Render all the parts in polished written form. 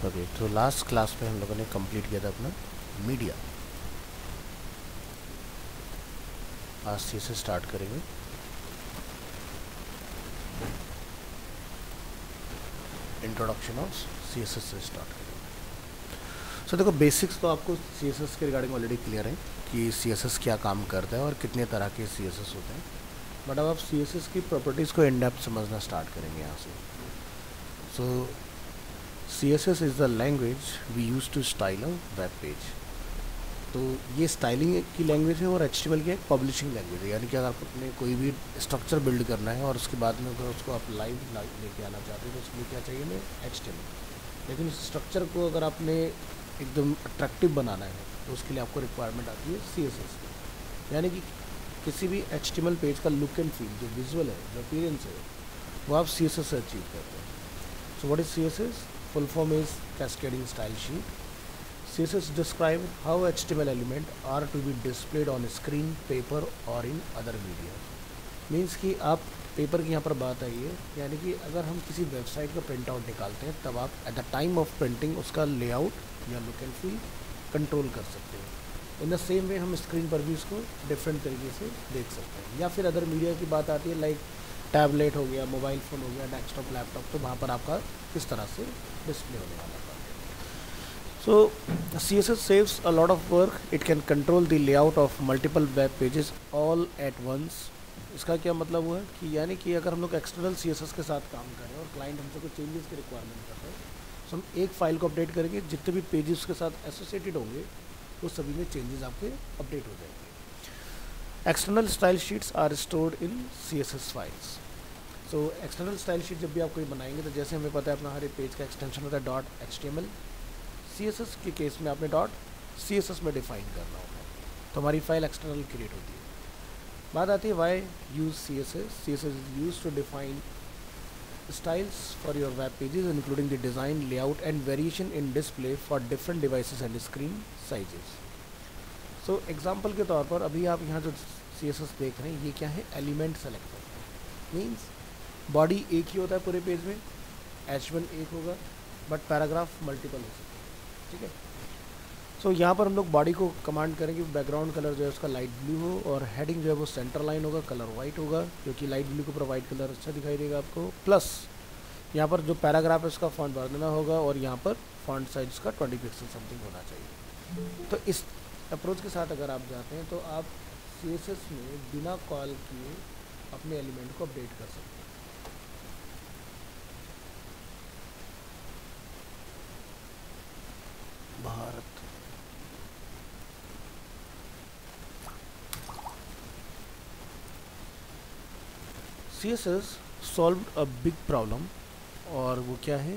Okay, तो last class में हम लोगों ने कंप्लीट किया था अपना मीडिया। आज सी से स्टार्ट करेंगे। Introduction of C S S से स्टार्ट करेंगे। सो देखो, बेसिक्स तो आपको सी एस एस के रिगार्डिंग ऑलरेडी क्लियर है कि सी एस एस क्या काम करता है और कितने तरह के सी एस एस होते हैं। बट अब आप सी एस एस की प्रॉपर्टीज़ को इन डेप्थ समझना स्टार्ट करेंगे यहाँ से। सो CSS is the language we use to style a web page। तो ये स्टाइलिंग की लैंग्वेज है और HTML की एक पब्लिशिंग लैंग्वेज है। यानी कि अगर आपने कोई भी स्ट्रक्चर बिल्ड करना है और उसके बाद में अगर उसको आप लाइव लेके आना चाहते हो तो उसके लिए क्या चाहिए हमें, HTML। लेकिन उस स्ट्रक्चर को अगर आपने एकदम अट्रैक्टिव बनाना है तो उसके लिए आपको रिक्वायरमेंट आती है CSS की। यानी कि किसी भी HTML पेज का लुक एंड फील, जो विजुअल है, जो अपीयरेंस है, वो आप CSS से अचीव करते हैं। So what is CSS? Full form is Cascading Style Sheet. CSS describe how HTML element are to be displayed on screen, paper or in other media। Means कि आप पेपर की यहाँ पर बात आई है, यानी कि अगर हम किसी वेबसाइट का प्रिंट आउट निकालते हैं तब आप at the time of printing उसका लेआउट या लुक एंड फील कंट्रोल कर सकते हैं। इन द सेम वे हम स्क्रीन पर भी उसको डिफरेंट तरीके से देख सकते हैं। या फिर अदर मीडिया की बात आती है, लाइक टैबलेट हो गया, मोबाइल फ़ोन हो गया, डेस्कटॉप, लैपटॉप, तो वहाँ पर आपका किस तरह से डिस्प्ले होने वाला है। So CSS saves a lot of work. It can control the layout of multiple web pages all at once. इसका क्या मतलब हुआ कि यानी कि अगर हम लोग एक्सटर्नल CSS के साथ काम कर रहे हैं और क्लाइंट हमसे कुछ चेंजेस की रिक्वायरमेंट कर रहे हैं, तो हम एक फाइल को अपडेट करेंगे, जितने भी पेजेस के साथ एसोसिएटेड होंगे वो सभी में चेंजेस आपके अपडेट हो जाएंगे। External style sheets are stored in CSS files. So external style sheet जब भी आप कोई बनाएंगे तो जैसे हमें पता है अपना हर एक पेज का एक्सटेंशन होता है .html। CSS के केस में आपने .css में डिफाइन करना होता है, तो हमारी फाइल एक्सटर्नल क्रिएट होती है। बात आती है why use CSS। CSS is use to define styles for your web pages including the design, layout and variation in display for different devices and screen sizes। so example के तौर पर अभी आप यहाँ जो CSS देख रहे हैं ये क्या है, एलिमेंट सेलेक्ट करते हैं। मीन्स बॉडी एक ही होता है पूरे पेज में, H1 एक होगा, बट पैराग्राफ मल्टीपल हो सकते हैं, ठीक है। सो यहाँ पर हम लोग बॉडी को कमांड करेंगे बैकग्राउंड कलर जो है उसका लाइट ब्लू हो और हेडिंग जो है वो सेंटर लाइन होगा, कलर वाइट होगा, क्योंकि लाइट ब्लू के ऊपर वाइट कलर अच्छा दिखाई देगा आपको। प्लस यहाँ पर जो पैराग्राफ है उसका फॉन्ट भर देना होगा और यहाँ पर फॉन्ट साइज का 20 पिक्सल समथिंग होना चाहिए। तो इस अप्रोच के साथ अगर आप जाते हैं तो आप CSS में बिना कॉल किए अपने एलिमेंट को अपडेट कर सकते हैं। Bharat CSS solved a big problem, और वो क्या है,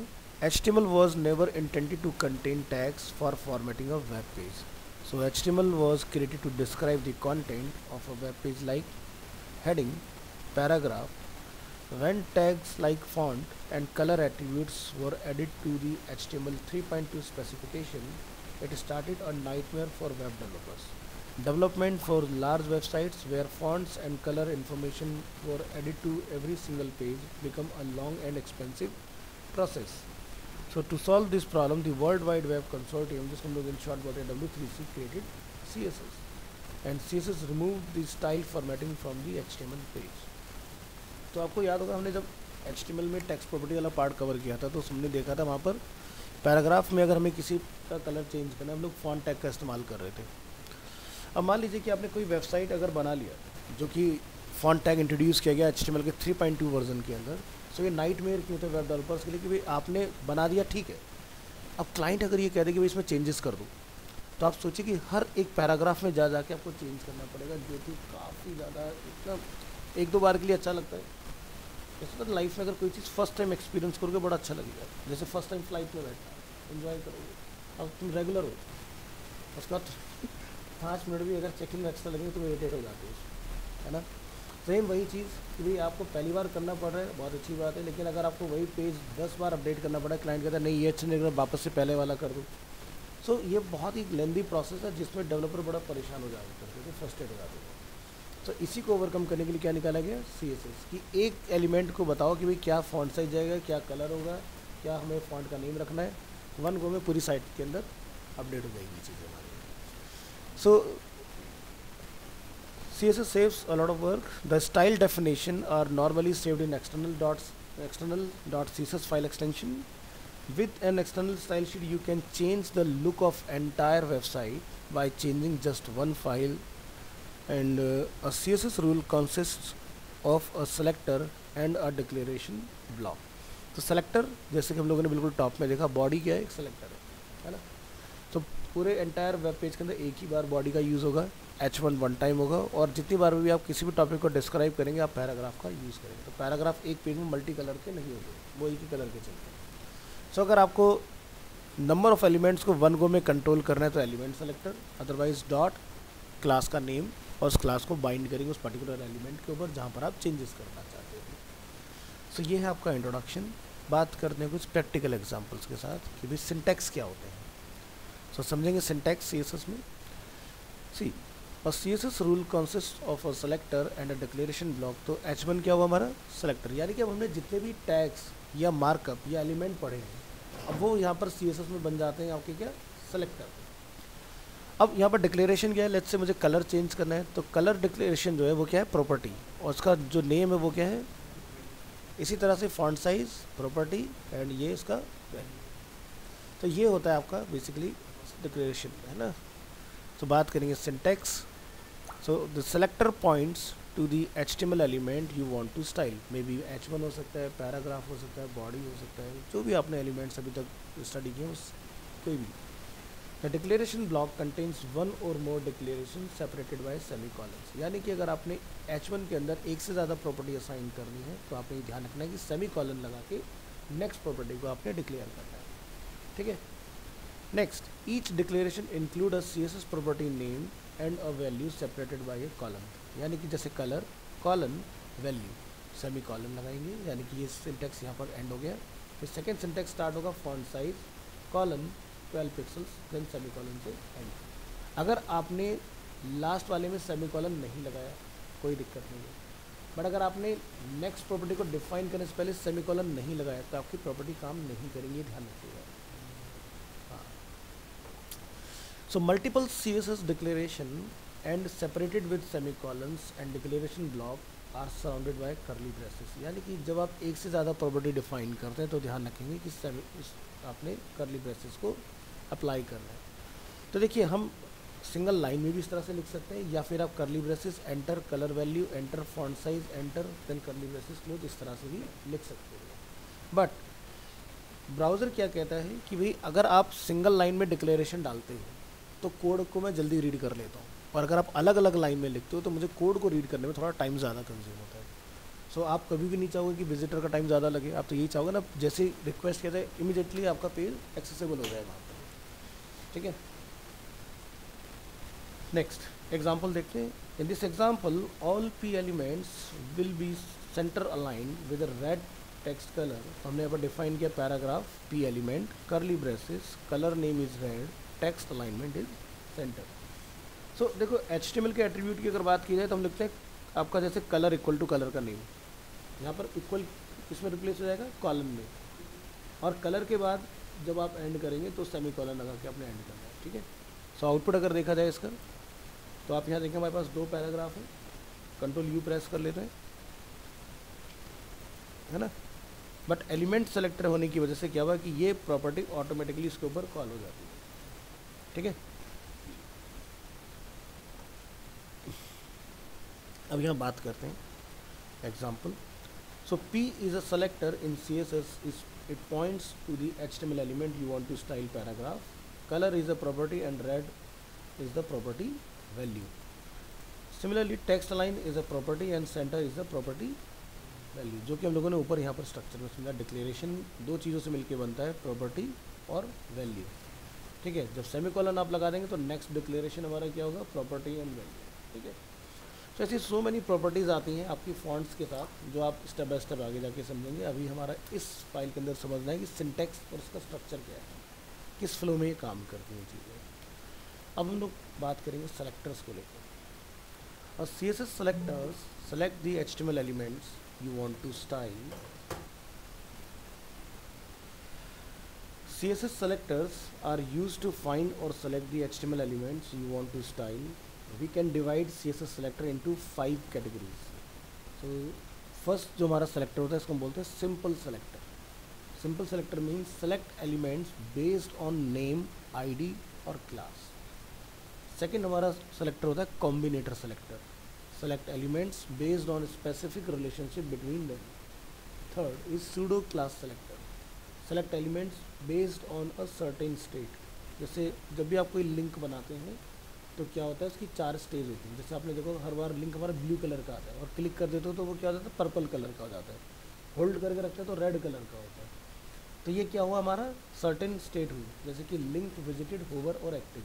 HTML was never intended to contain tags for formatting a web page। So HTML was created to describe the content of a web page like heading, paragraph। When tags like font and color attributes were added to the HTML 3.2 specification, it started a nightmare for web developers। Development for large websites where fonts and color information were added to every single page become a long and expensive process। So to solve this problem, the World Wide Web Consortium, जिसको हम लोग in short बोलते हैं W3C, created CSS, and CSS removed the style formatting from the HTML page। तो आपको याद होगा हमने जब HTML में टेक्स्ट प्रॉपर्टी वाला पार्ट कवर किया था तो हमने देखा था वहाँ पर पैराग्राफ में अगर हमें किसी का कलर चेंज करना है हम लोग फॉन्ट टैग का इस्तेमाल कर रहे थे। अब मान लीजिए कि आपने कोई वेबसाइट अगर बना लिया जो कि फॉन्ट टैग इंट्रोड्यूस किया गया HTML के 3.2 वर्जन के अंदर, सो ये नाइटमेयर क्यों थे वेब डेवलपर्स के लिए कि भाई आपने बना दिया, ठीक है, अब क्लाइंट अगर ये कह दे कि भाई इसमें चेंजेस कर दो, तो आप सोचिए कि हर एक पैराग्राफ में जा जाके आपको चेंज करना पड़ेगा, जो कि काफ़ी ज़्यादा इतना एक दो बार के लिए अच्छा लगता है। जैसे तो लाइफ में अगर कोई चीज़ फर्स्ट टाइम एक्सपीरियंस करोगे बड़ा अच्छा लगेगा, जैसे फर्स्ट टाइम फ्लाइट में बैठना इन्जॉय करोगे। अब तुम रेगुलर हो, उसके बाद 5 मिनट भी अगर चेकिंग एक्स्ट्रा लगेंगे तो इरिटेट हो जाते हो, है ना। सेम वही चीज़ कि भाई आपको पहली बार करना पड़ रहा है, बहुत अच्छी बात है, लेकिन अगर आपको वही पेज 10 बार अपडेट करना पड़ा है, क्लाइंट कहता है नहीं ये अच्छा नहीं लग रहा, वापस से पहले वाला कर दो। सो ये बहुत ही लेंदी प्रोसेस है जिसमें डेवलपर बड़ा परेशान हो जाते करते थे, फ्रस्ट्रेट हो जाते थे। तो इसी को ओवरकम करने के लिए क्या निकाला गया, CSS कि एक एलिमेंट को बताओ कि भाई क्या फॉन्ट साइज जाएगा, क्या कलर होगा, क्या हमें फॉन्ट का नेम रखना है, वन गो में पूरी साइट के अंदर अपडेट हो जाएगी चीज़ें हमारी। सो CSS saves a lot of work. The style definition are normally saved in external.css file extension. With an external style sheet, you can change the look of entire website by changing just one file. And a CSS rule consists of a selector and a declaration block. तो selector जैसे कि हम लोगों ने बिल्कुल top में देखा, body क्या है, एक सेलेक्टर है ना। तो पूरे एंटायर वेब पेज के अंदर एक ही बार बॉडी का यूज़ होगा, H1 वन टाइम होगा, और जितनी बार भी आप किसी भी टॉपिक को डिस्क्राइब करेंगे आप पैराग्राफ का यूज़ करेंगे। तो पैराग्राफ एक पेज में मल्टी कलर के नहीं होंगे, वो एक ही कलर के चलते हैं। सो अगर आपको नंबर ऑफ एलिमेंट्स को वन गो में कंट्रोल करना है तो element selector, otherwise dot class का नेम, और उस क्लास को बाइंड करेंगे उस पर्टिकुलर एलिमेंट के ऊपर जहाँ पर आप चेंजेस करना चाहते हैं। सो ये है आपका इंट्रोडक्शन। बात करते हैं कुछ प्रैक्टिकल एग्जांपल्स के साथ कि भाई सिंटैक्स क्या होते हैं। सो समझेंगे सिंटैक्स CSS में। सी अ CSS rule consist of a selector and a declaration block. तो H1 क्या हुआ हमारा, सेलेक्टर, यानी कि अब हमने जितने भी टैग्स या मार्कअप या एलिमेंट पढ़े हैं अब वो यहाँ पर CSS में बन जाते हैं आपके क्या, सेलेक्टर। अब यहाँ पर डिक्लेरेशन क्या है, लेट्स से मुझे कलर चेंज करना है, तो कलर डिक्लेरेशन जो है वो क्या है, प्रॉपर्टी, और उसका जो नेम है वो क्या है। इसी तरह से फॉन्ट साइज प्रॉपर्टी एंड ये इसका वैल्यू। तो ये होता है आपका बेसिकली डिक्लेरेशन, है ना। तो बात करेंगे syntax. So the selector points to the HTML element you want to style, may be H1 हो सकता है, पैराग्राफ हो सकता है, बॉडी हो सकता है, जो भी आपने एलिमेंट्स अभी तक स्टडी किए उस कोई भी। The declaration block contains one और मोर डिक्लेरेशन सेपरेटेड बाय सेमीकॉलन्स, यानी कि अगर आपने H1 के अंदर एक से ज़्यादा प्रॉपर्टी असाइन करनी है तो आपने ध्यान रखना है कि सेमीकॉलन लगा के नेक्स्ट प्रॉपर्टी को आपने डिक्लेयर करना है, ठीक है। Next, each declaration include a CSS property name and a value separated by A colon, यानी कि जैसे कलर कॉलन वैल्यू सेमीकॉलन लगाएंगे, यानी कि ये सिंटैक्स यहाँ पर एंड हो गया। फिर सेकेंड सिंटैक्स स्टार्ट होगा font size colon 12 pixels then semicolon से एंड। अगर आपने लास्ट वाले में सेमीकॉलन नहीं लगाया कोई दिक्कत नहीं है, बट अगर आपने नेक्स्ट प्रॉपर्टी को डिफाइन करने से पहले सेमीकॉलन नहीं लगाया तो आपकी प्रॉपर्टी काम नहीं करेंगे, ध्यान रखिएगा। हाँ, so multiple CSS declaration and separated with semicolons and declaration block are surrounded by curly braces, यानी कि जब आप एक से ज़्यादा प्रॉपर्टी डिफाइन करते हैं तो ध्यान रखेंगे कि आपने कर्ली ब्रेसेस को अप्लाई करना है। तो देखिए हम सिंगल लाइन में भी इस तरह से लिख सकते हैं, या फिर आप curly braces enter colour value enter font size enter then curly braces close, इस तरह से भी लिख सकते हैं। बट ब्राउज़र क्या कहता है कि भाई अगर आप सिंगल लाइन में डिक्लेरेशन डालते हैं तो कोड को मैं जल्दी रीड कर लेता हूँ, और अगर आप अलग अलग लाइन में लिखते हो तो मुझे कोड को रीड करने में थोड़ा टाइम ज़्यादा कंज्यूम होता है। सो आप कभी भी नहीं चाहोगे कि विजिटर का टाइम ज़्यादा लगे, आप तो यही चाहोगे ना जैसे रिक्वेस्ट कहते हैं इमीडिएटली आपका पेज एक्सेसिबल हो जाएगा, ठीक है। नेक्स्ट एग्जाम्पल देखते हैं। In this example all P elements will be centre align with red text colour. हमने यहाँ पर डिफाइन किया paragraph P element curly braces colour name is red text alignment is centre. So देखो HTML के attribute की अगर बात की जाए तो हम लिखते हैं आपका जैसे कलर इक्वल टू कलर का नेम, यहाँ पर इक्वल इसमें रिप्लेस हो जाएगा कॉलन में, और कलर के बाद जब आप एंड करेंगे तो सेमीकॉलन लगा के आपने एंड करना है, ठीक है। सो आउटपुट अगर देखा जाए इसका तो आप यहाँ देखें हमारे पास दो पैराग्राफ है, कंट्रोल U प्रेस कर लेते हैं, है ना। बट एलिमेंट सेलेक्टर होने की वजह से क्या हुआ कि ये प्रॉपर्टी ऑटोमेटिकली इसके ऊपर कॉल हो जाती है, ठीक है। अब यहाँ बात करते हैं example. So P is a selector in CSS is it points to the HTML element you want to style paragraph. Color is a property and red is the property value. Similarly text align is a property and center is the property value, जो कि हम लोगों ने ऊपर यहाँ पर structure में समझा। डिक्लेरेशन दो चीज़ों से मिलकर बनता है, प्रॉपर्टी और वैल्यू, ठीक है। जब सेमीकॉलन आप लगा देंगे तो नेक्स्ट डिक्लेरेशन हमारा क्या होगा, प्रॉपर्टी एंड वैल्यू, ठीक है। तो ऐसी सो मैनी प्रॉपर्टीज़ आती हैं आपकी फॉन्ट्स के साथ जो आप स्टेप बाय स्टेप आगे जाके समझेंगे। अभी हमारा इस फाइल के अंदर समझना है कि सिंटैक्स और इसका स्ट्रक्चर क्या है, किस फ्लो में ये काम करती हैं चीज़ें। अब हम लोग बात करेंगे सेलेक्टर्स को लेकर। और CSS selectors select the HTML elements you want to style. CSS selectors are used to find or select the HTML elements you want to style. We can divide CSS selector into 5 categories. So first जो हमारा selector होता है इसको हम बोलते हैं simple selector. Simple selector means select elements based on name, ID और class. Second हमारा selector होता है combinator selector. Select elements based on specific relationship between them. Third is pseudo class selector. Select elements based on a certain state. जैसे जब भी आप कोई link बनाते हैं तो क्या होता है उसकी 4 स्टेज होती हैं. जैसे आपने देखो हर बार लिंक हमारा ब्लू कलर का आता है और क्लिक कर देते हो तो वो क्या हो जाता है पर्पल कलर का हो जाता है. होल्ड करके रखते हैं तो रेड कलर का होता है. तो ये क्या हुआ हमारा सर्टेन स्टेट हुई, जैसे कि लिंक विजिटेड होवर और एक्टिव.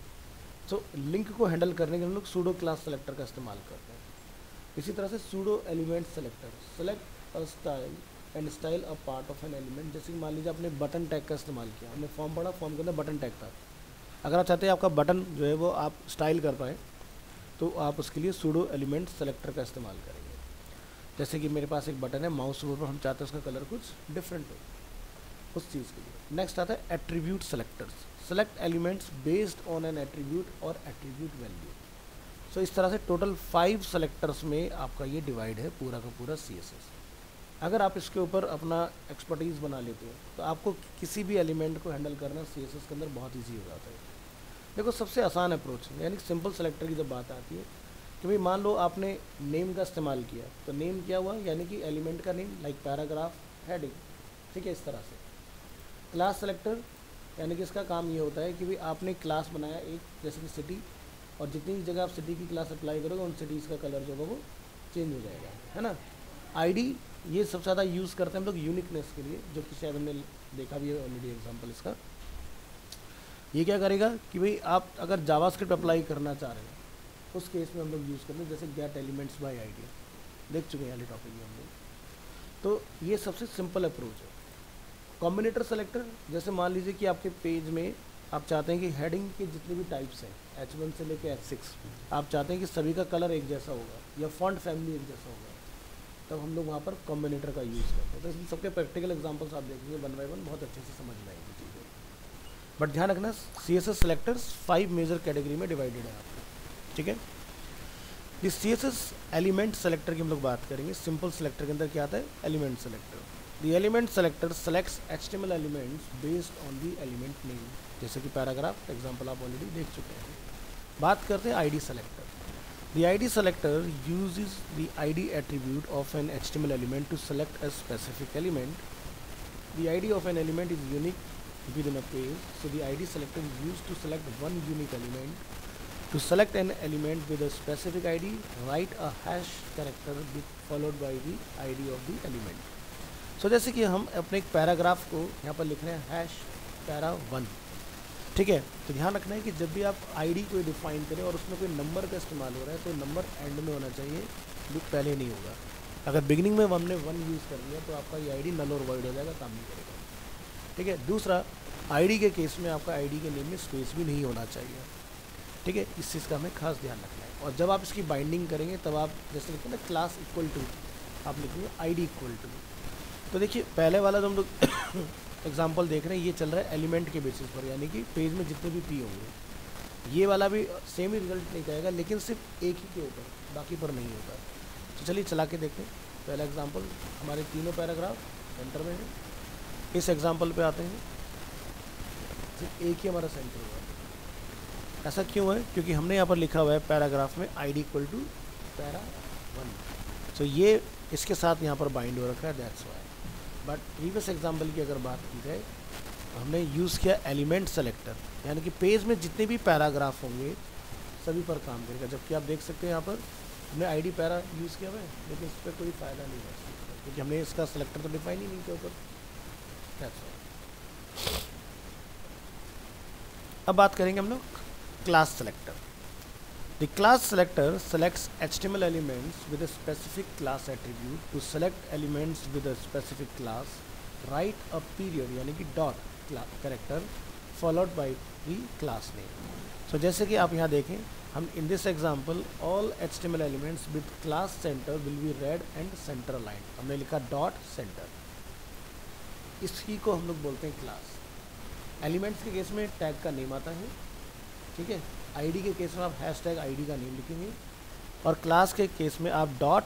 सो लिंक को हैंडल करने के लिए हम लोग सूडो क्लास सेलेक्टर का इस्तेमाल करते हैं. इसी तरह से pseudo element selector. Select a style and style a part of an element. जैसे कि मान लीजिए आपने बटन टैग का इस्तेमाल किया, हमने फॉर्म पढ़ा, फॉर्म के अंदर बटन टैग था. अगर आप चाहते हैं आपका बटन जो है वो आप स्टाइल कर पाए तो आप उसके लिए सूडो एलिमेंट सेलेक्टर का इस्तेमाल करेंगे. जैसे कि मेरे पास एक बटन है, माउस ओवर पर हम चाहते हैं उसका कलर कुछ डिफरेंट हो उस चीज़ के लिए. नेक्स्ट आता है attribute selectors. Select elements based on an attribute और एट्रीब्यूट वैल्यू. सो इस तरह से टोटल 5 सेलेक्टर्स में आपका ये डिवाइड है पूरा का पूरा CSS. अगर आप इसके ऊपर अपना एक्सपर्टीज़ बना लेते हो तो आपको किसी भी एलिमेंट को हैंडल करना CSS के अंदर बहुत ईजी हो जाता है. देखो सबसे आसान अप्रोच यानी सिंपल सेलेक्टर की जब बात आती है कि भाई मान लो आपने नेम का इस्तेमाल किया तो नेम क्या हुआ, यानी कि एलिमेंट का नेम, लाइक पैराग्राफ, हेडिंग. ठीक है, इस तरह से. क्लास सेलेक्टर यानी कि इसका काम ये होता है कि भाई आपने क्लास बनाया एक, जैसे कि सिटी, और जितनी जगह आप सिटी की क्लास अप्लाई करोगे उन सिटीज़ का कलर जो होगा वो चेंज हो जाएगा, है ना. आईडी ये सबसे ज़्यादा यूज़ करते हैं हम लोग यूनिकनेस के लिए, जो कि शायद हमने देखा भी है ऑलरेडी एग्जांपल इसका. ये क्या करेगा कि भाई आप अगर जावास्क्रिप्ट अप्लाई करना चाह रहे हैं उस केस में हम लोग यूज़ करते हैं, जैसे गेट एलिमेंट्स बाय आईडी. देख चुके हैं वाले टॉपिक में हम लोग. तो ये सबसे सिंपल अप्रोच है. कॉम्बिनेटर सेलेक्टर, जैसे मान लीजिए कि आपके पेज में आप चाहते हैं कि हेडिंग के जितने भी टाइप्स हैं H1 से लेकर H6 आप चाहते हैं कि सभी का कलर एक जैसा होगा या फॉन्ट फैमिली एक जैसा होगा, तब हम लोग वहाँ पर कॉम्बिनेटर का यूज़ करते हैं. तो इसमें सबके प्रैक्टिकल एग्जांपल्स आप देखेंगे 1 बाय 1 बहुत अच्छे से समझ में आएंगी चीज़ें. बट ध्यान रखना CSS सेलेक्टर्स 5 मेजर कैटेगरी में डिवाइडेड है आपको. ठीक है. इस CSS एलिमेंट सेलेक्टर की हम लोग बात करेंगे. सिंपल सेलेक्टर के अंदर क्या आता है, element selector. The element selector selects HTML elements based on the element name. जैसे कि पैराग्राफ एग्जांपल आप ऑलरेडी देख चुके हैं. बात करते हैं ID selector. The ID selector uses the ID attribute of an HTML element to select a specific element. The ID of an element is unique within a page, so the ID selector is used to select one unique element. To select an element with a specific ID, write a hash character followed by the ID of the element. So जैसे कि हम अपने एक paragraph को यहाँ पर लिख रहे हैं हैश पैरा 1. ठीक है, तो ध्यान रखना है कि जब भी आप ID को डिफाइन करें और उसमें कोई नंबर का इस्तेमाल हो रहा है तो नंबर एंड में होना चाहिए, जो पहले नहीं होगा. अगर बिगिनिंग में हमने 1 यूज़ कर लिया तो आपका ये ID नल और वॉइड हो जाएगा, काम नहीं करेगा. ठीक है. दूसरा, आईडी के केस में आपका आईडी के नेम में स्पेस भी नहीं होना चाहिए. ठीक है, इस चीज़ का हमें खास ध्यान रखना है. और जब आप इसकी बाइंडिंग करेंगे तब आप जैसे लिखते हैं ना क्लास इक्वल टू, आप लिखेंगे आईडी इक्वल टू. तो देखिए पहले वाला जो हम लोग एग्जांपल देख रहे हैं ये चल रहा है एलिमेंट के बेसिस पर, यानी कि पेज में जितने भी पी होंगे. ये वाला भी सेम ही रिजल्ट नहीं करेगा, लेकिन सिर्फ एक ही के ऊपर, बाकी पर नहीं होगा. तो चलिए चला के देखें. पहला एग्जाम्पल, हमारे तीनों पैराग्राफ सेंटर में है. इस एग्जाम्पल पे आते हैं, सिर्फ एक ही हमारा सेंटर हुआ. ऐसा क्यों है, क्योंकि हमने यहाँ पर लिखा हुआ है पैराग्राफ में आईडी इक्वल टू पैरा 1. सो ये इसके साथ यहाँ पर बाइंड हो रखा है, that's why. But previous example की अगर बात की जाए तो हमने यूज़ किया एलिमेंट सेलेक्टर, यानी कि पेज में जितने भी पैराग्राफ होंगे सभी पर काम करेगा. जबकि आप देख सकते हैं यहाँ पर हमने आईडी पैरा यूज़ किया हुआ है, लेकिन इस पर कोई फ़ायदा नहीं है क्योंकि हमने इसका सेलेक्टर तो डिफाइन ही नहीं किया ऊपर. That's why. अब बात करेंगे हम लोग class selector. The class selector selects HTML elements with a specific class attribute. To select elements with a specific class, write a period यानी कि dot character followed by the class name. So जैसे कि आप यहाँ देखें, हम in this example all HTML elements with class centre will be red and centre aligned. हमने लिखा डॉट सेंटर, इसकी को हम लोग बोलते हैं क्लास. एलिमेंट्स के केस में टैग का नेम आता है, ठीक है। आईडी के केस में आप हैश टैग आईडी का नेम लिखेंगे, और क्लास के केस में आप डॉट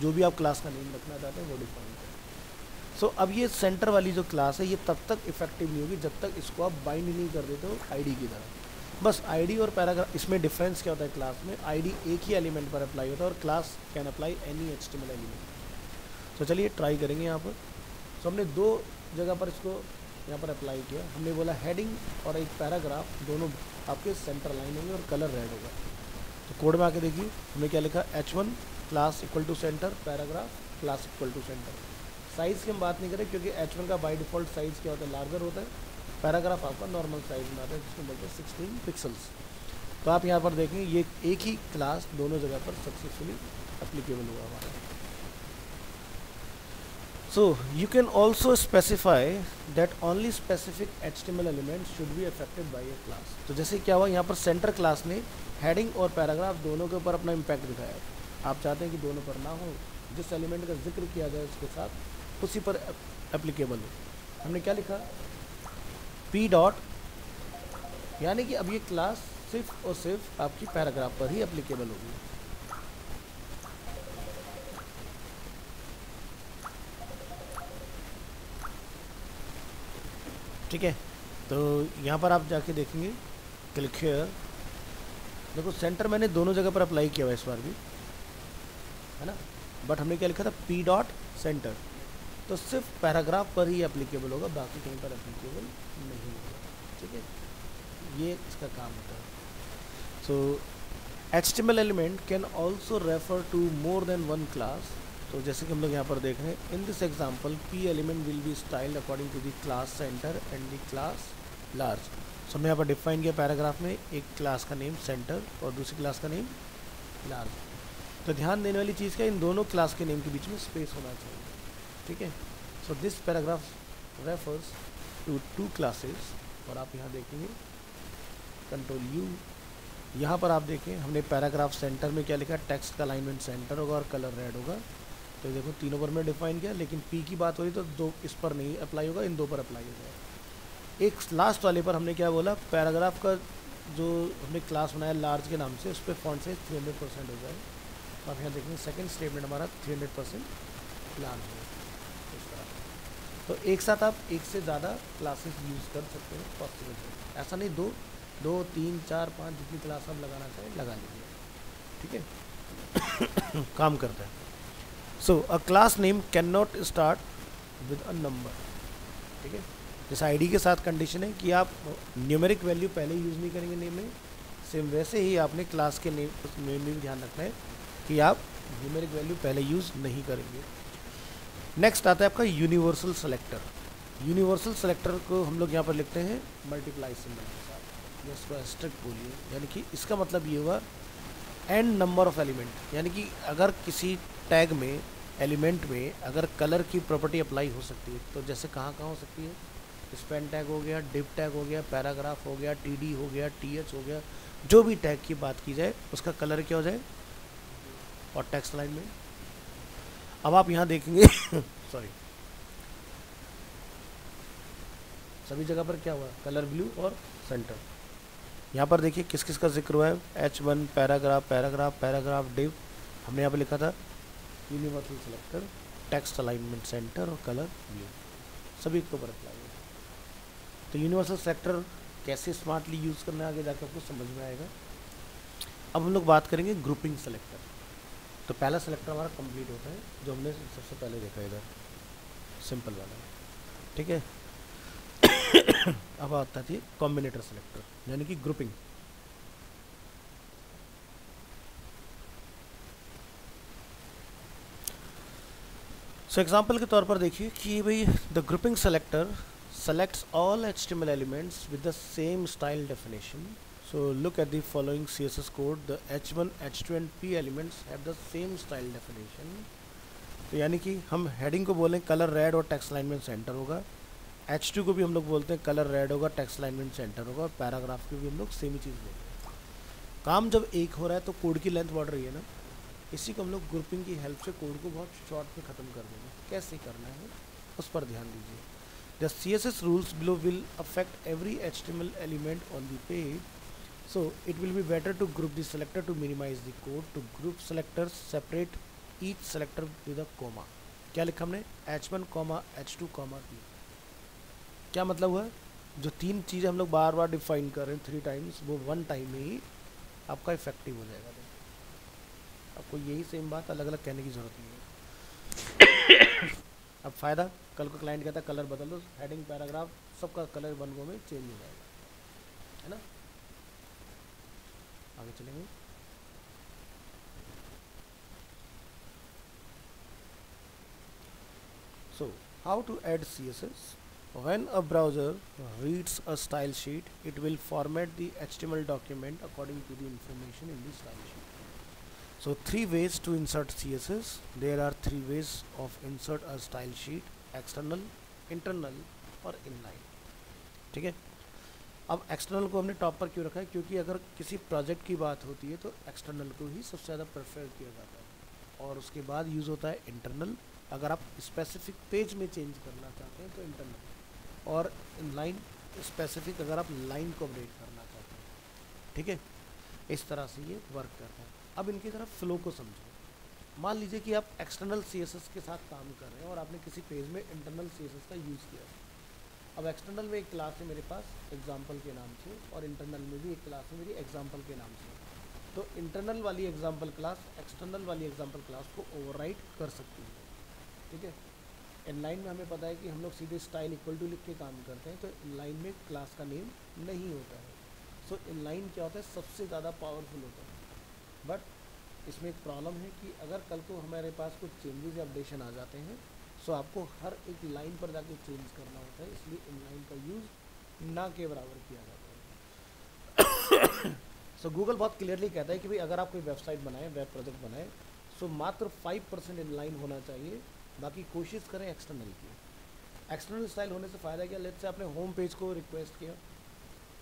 जो भी आप क्लास का नेम रखना चाहते हैं वो डिफाइन करें। सो अब ये सेंटर वाली जो क्लास है ये तब तक इफेक्टिव नहीं होगी जब तक इसको आप बाइंड नहीं कर देते हो आईडी की तरह। बस आईडी और पैराग्राफ, इसमें डिफरेंस क्या होता है, क्लास में आईडी एक ही एलिमेंट पर अप्लाई होता है और class can apply any HTML element. तो चलिए ट्राई करेंगे यहाँ पर। सो हमने दो जगह पर इसको यहाँ पर अप्लाई किया। हमने बोला हेडिंग और एक पैराग्राफ दोनों आपके सेंटर लाइन होंगे और कलर रेड होगा। तो कोड में आके देखिए हमने क्या लिखा, H1 class equal to centre, paragraph class equal to centre. Size की हम बात नहीं करें क्योंकि H1 का बाय डिफ़ॉल्ट साइज़ क्या होता है, लार्जर होता है। पैराग्राफ आपका नॉर्मल साइज़ में आता है जिसको बोलते हैं 16 पिक्सल्स। तो आप यहाँ पर देखेंगे ये एक ही क्लास दोनों जगह पर सक्सेसफुली एप्लीकेबल हुआ हमारा। So you can also specify that only specific HTML elements should be affected by a class। तो जैसे क्या हुआ यहाँ पर सेंटर क्लास ने हेडिंग और पैराग्राफ दोनों के ऊपर अपना इम्पैक्ट दिखाया। आप चाहते हैं कि दोनों पर ना हो, जिस एलिमेंट का जिक्र किया जाए उसके साथ उसी पर एप्लीकेबल हो। हमने क्या लिखा, P डॉट, यानी कि अब ये क्लास सिर्फ और सिर्फ आपकी पैराग्राफ पर ही एप्लीकेबल होगी। ठीक है, तो यहाँ पर आप जाके देखेंगे क्लिक हियर, देखो सेंटर मैंने दोनों जगह पर अप्लाई किया हुआ इस बार भी, है ना। बट हमने क्या लिखा था, P डॉट सेंटर, तो सिर्फ पैराग्राफ पर ही एप्लीकेबल होगा, बाकी कहीं पर एप्लीकेबल नहीं होगा। ठीक है, ये इसका काम होता है। So HTML element can also refer to more than one class. तो जैसे कि हम लोग यहाँ पर देख रहे हैं, in this example P element will be styled according to the class centre and the class large. So हमने यहाँ पर डिफाइन किया पैराग्राफ में एक क्लास का नेम सेंटर और दूसरी क्लास का नेम लार्ज। तो ध्यान देने वाली चीज़ क्या, इन दोनों क्लास के नेम के बीच में स्पेस होना चाहिए। ठीक है, so this paragraph refers to two classes. और आप यहाँ देखेंगे कंट्रोल U, यहाँ पर आप देखें हमने पैराग्राफ सेंटर में क्या लिखा, टेक्स्ट का अलाइनमेंट सेंटर होगा और कलर रेड होगा। तो देखो तीनों पर मैं डिफाइन किया, लेकिन P की बात हो रही तो दो इस पर नहीं अप्लाई होगा, इन दो पर अप्लाई होगा। एक लास्ट वाले पर हमने क्या बोला, पैराग्राफ का जो हमने क्लास बनाया लार्ज के नाम से, उस पर फॉन्ट साइज 300% हो जाए। तो आप यहाँ देखेंगे सेकेंड स्टेटमेंट हमारा 300% लार्ज है इस तरह। तो एक साथ आप एक से ज़्यादा क्लासेस यूज़ कर सकते हैं, पॉसिबल है। ऐसा नहीं दो 3 4 5 जितनी क्लास आप लगाना चाहें लगा लीजिए। ठीक है काम करता है। So a class name can not start with a number. ठीक है, जैसे आईडी के साथ कंडीशन है कि आप न्यूमेरिक वैल्यू पहले यूज़ नहीं करेंगे नेम में, सेम वैसे ही आपने क्लास के नेम में भी ध्यान रखना है कि आप न्यूमेरिक वैल्यू पहले यूज़ नहीं करेंगे। नेक्स्ट आता है आपका यूनिवर्सल सेलेक्टर। यूनिवर्सल सेलेक्टर को हम लोग यहाँ पर लिखते हैं मल्टीप्लाई सिंबल के साथ, या इसको एस्ट्रिक्ट बोलिए, यानी कि इसका मतलब ये हुआ एन नंबर ऑफ एलिमेंट। यानी कि अगर किसी टैग में एलिमेंट में अगर कलर की प्रॉपर्टी अप्लाई हो सकती है, तो जैसे कहाँ हो सकती है, स्पेन टैग हो गया, डिव टैग हो गया, पैराग्राफ हो गया, TD हो गया, TH हो गया, जो भी टैग की बात की जाए उसका कलर क्या हो जाए, और टेक्स्ट लाइन में। अब आप यहाँ देखेंगे सॉरी, सभी जगह पर क्या हुआ, कलर ब्लू और सेंटर। यहाँ पर देखिए किस किस का जिक्र हुआ है, H1 paragraph paragraph paragraph div, हमने यहाँ पर लिखा था universal selector, text alignment centre और कलर ब्लू, सभी के ऊपर अप्लाई है। तो यूनिवर्सल सेलेक्टर कैसे स्मार्टली यूज़ करना है आगे जाकर आपको समझ में आएगा। अब हम लोग बात करेंगे ग्रुपिंग सेलेक्टर। तो पहला सेलेक्टर हमारा कंप्लीट होता है जो हमने सबसे पहले देखा इधर, सिंपल वाला। ठीक है अब आता है कॉम्बिनेटर सेलेक्टर, यानी कि ग्रुपिंग। सो एग्जांपल के तौर पर देखिए कि भाई the grouping selector selects all HTML elements with the same style definition. So look at the following CSS code. The H1, H2 and P elements have the same style definition. तो यानी कि हम हेडिंग को बोलें colour red और text alignment centre होगा, H2 को भी हम लोग बोलते हैं कलर रेड होगा, टेक्स्ट अलाइनमेंट सेंटर होगा, और पैराग्राफ को भी हम लोग सेम ही चीज़ बोलते हैं। काम जब एक हो रहा है तो कोड की लेंथ बढ़ रही है ना, इसी को हम लोग ग्रुपिंग की हेल्प से कोड को बहुत शॉर्ट में ख़त्म कर देंगे। कैसे करना है उस पर ध्यान दीजिए। The CSS rules below will affect every HTML element on the page. So it will be better to group the selector to minimize the code. To group selectors, separate each selector with a comma. क्या लिखा हमने? H1, H2, P. क्या मतलब हुआ? जो तीन चीज़ें हम लोग बार बार डिफाइन कर रहे हैं 3 टाइम्स, वो 1 टाइम में ही आपका इफेक्टिव हो जाएगा। आपको यही सेम बात अलग अलग कहने की ज़रूरत नहीं है। अब फ़ायदा, कल को क्लाइंट कहता है कलर बदल दो, हेडिंग पैराग्राफ सबका कलर 1 गो में चेंज हो जाएगा, है ना। आगे चलेंगे। So how to add CSS? When a browser reads a style sheet, it will format the HTML document according to the information in the style sheet. So 3 ways to insert CSS. There are 3 ways of insert a style sheet: external, internal और inline। ठीक है। अब external को हमने top पर क्यों रखा है? क्योंकि अगर किसी प्रोजेक्ट की बात होती है तो एक्सटर्नल को ही सबसे ज़्यादा प्रेफर किया जाता है, और उसके बाद यूज़ होता है इंटरनल। अगर आप स्पेसिफिक पेज में चेंज करना चाहते हैं तो इंटरनल, और लाइन स्पेसिफिक अगर आप लाइन को अपडेट करना चाहते हैं। ठीक है, इस तरह से ये वर्क करता है। अब इनकी तरफ फ्लो को समझो। मान लीजिए कि आप एक्सटर्नल CSS के साथ काम कर रहे हैं और आपने किसी पेज में इंटरनल CSS का यूज़ किया है। अब एक्सटर्नल में एक क्लास है मेरे पास एग्जाम्पल के नाम से, और इंटरनल में भी एक क्लास है मेरी एग्जाम्पल के नाम से। तो इंटरनल वाली एग्जाम्पल क्लास एक्सटर्नल वाली एग्जाम्पल क्लास को ओवरराइट कर सकती है। ठीक है। इनलाइन में हमें पता है कि हम लोग सीधे स्टाइल इक्वल टू लिख के काम करते हैं, तो इनलाइन में क्लास का नेम नहीं होता है। सो इनलाइन क्या होता है? सबसे ज़्यादा पावरफुल होता है। बट इसमें एक प्रॉब्लम है कि अगर कल को हमारे पास कुछ चेंजेस या अपडेशन आ जाते हैं, सो आपको हर एक लाइन पर जाके चेंज करना होता है, इसलिए इनलाइन का यूज़ ना के बराबर किया जाता है। सो गूगल बहुत क्लियरली कहता है कि भाई अगर आप कोई वेबसाइट बनाएं, वेब प्रोजेक्ट बनाएं, सो मात्र 5% इनलाइन होना चाहिए, बाकी कोशिश करें एक्सटर्नल की। एक्सटर्नल स्टाइल होने से फ़ायदा क्या? लेट्स से आपने होम पेज को रिक्वेस्ट किया,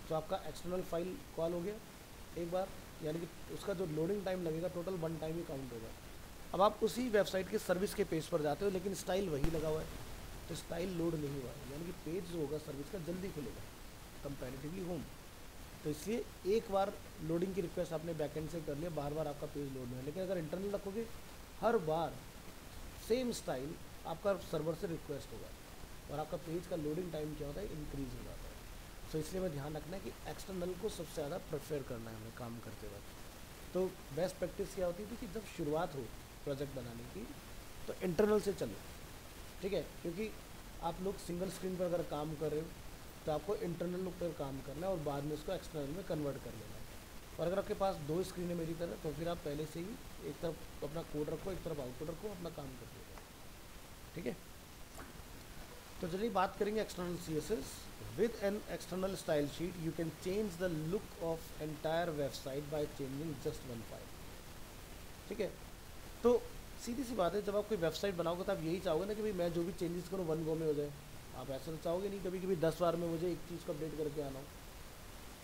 तो आपका एक्सटर्नल फाइल कॉल हो गया एक बार, यानी कि उसका जो लोडिंग टाइम लगेगा टोटल 1 टाइम ही काउंट होगा। अब आप उसी वेबसाइट के सर्विस के पेज पर जाते हो, लेकिन स्टाइल वही लगा हुआ है, तो स्टाइल लोड नहीं हुआ है, यानी कि पेज जो होगा सर्विस का जल्दी खुलेगा कंपैरेटिवली होम। तो इसलिए एक बार लोडिंग की रिक्वेस्ट आपने बैकएंड से कर लिया, बार बार आपका पेज लोड नहीं है। लेकिन अगर इंटरनल रखोगे, हर बार सेम स्टाइल आपका सर्वर से रिक्वेस्ट होगा, और आपका पेज का लोडिंग टाइम क्या होता है? इंक्रीज हो जाता है। सो इसलिए हमें ध्यान रखना है कि एक्सटर्नल को सबसे ज़्यादा प्रेफर करना है हमें काम करते वक्त। तो बेस्ट प्रैक्टिस क्या होती थी कि जब शुरुआत हो प्रोजेक्ट बनाने की, तो इंटरनल से चलो। ठीक है, क्योंकि आप लोग सिंगल स्क्रीन पर अगर काम कर रहे हो तो आपको इंटरनल पर काम करना है और बाद में उसको एक्सटर्नल में कन्वर्ट कर लेना है। और अगर आपके पास 2 स्क्रीन है मेरी तरह, तो फिर आप पहले से ही एक तरफ अपना कोड रखो, एक तरफ आउटपुट रखो, अपना काम कर दो। ठीक है। तो चलिए बात करेंगे external CSS। With an external style sheet you can change the look of entire website by changing just 1 file. ठीक है। तो सीधी सी बात है, जब आप कोई वेबसाइट बनाओगे तो आप यही चाहोगे ना कि भाई मैं जो भी चेंजेस करूँ 1 गो में हो जाए। आप ऐसा तो चाहोगे नहीं, कभी कभी 10 बार में मुझे एक चीज़ को अपडेट करके आना हो।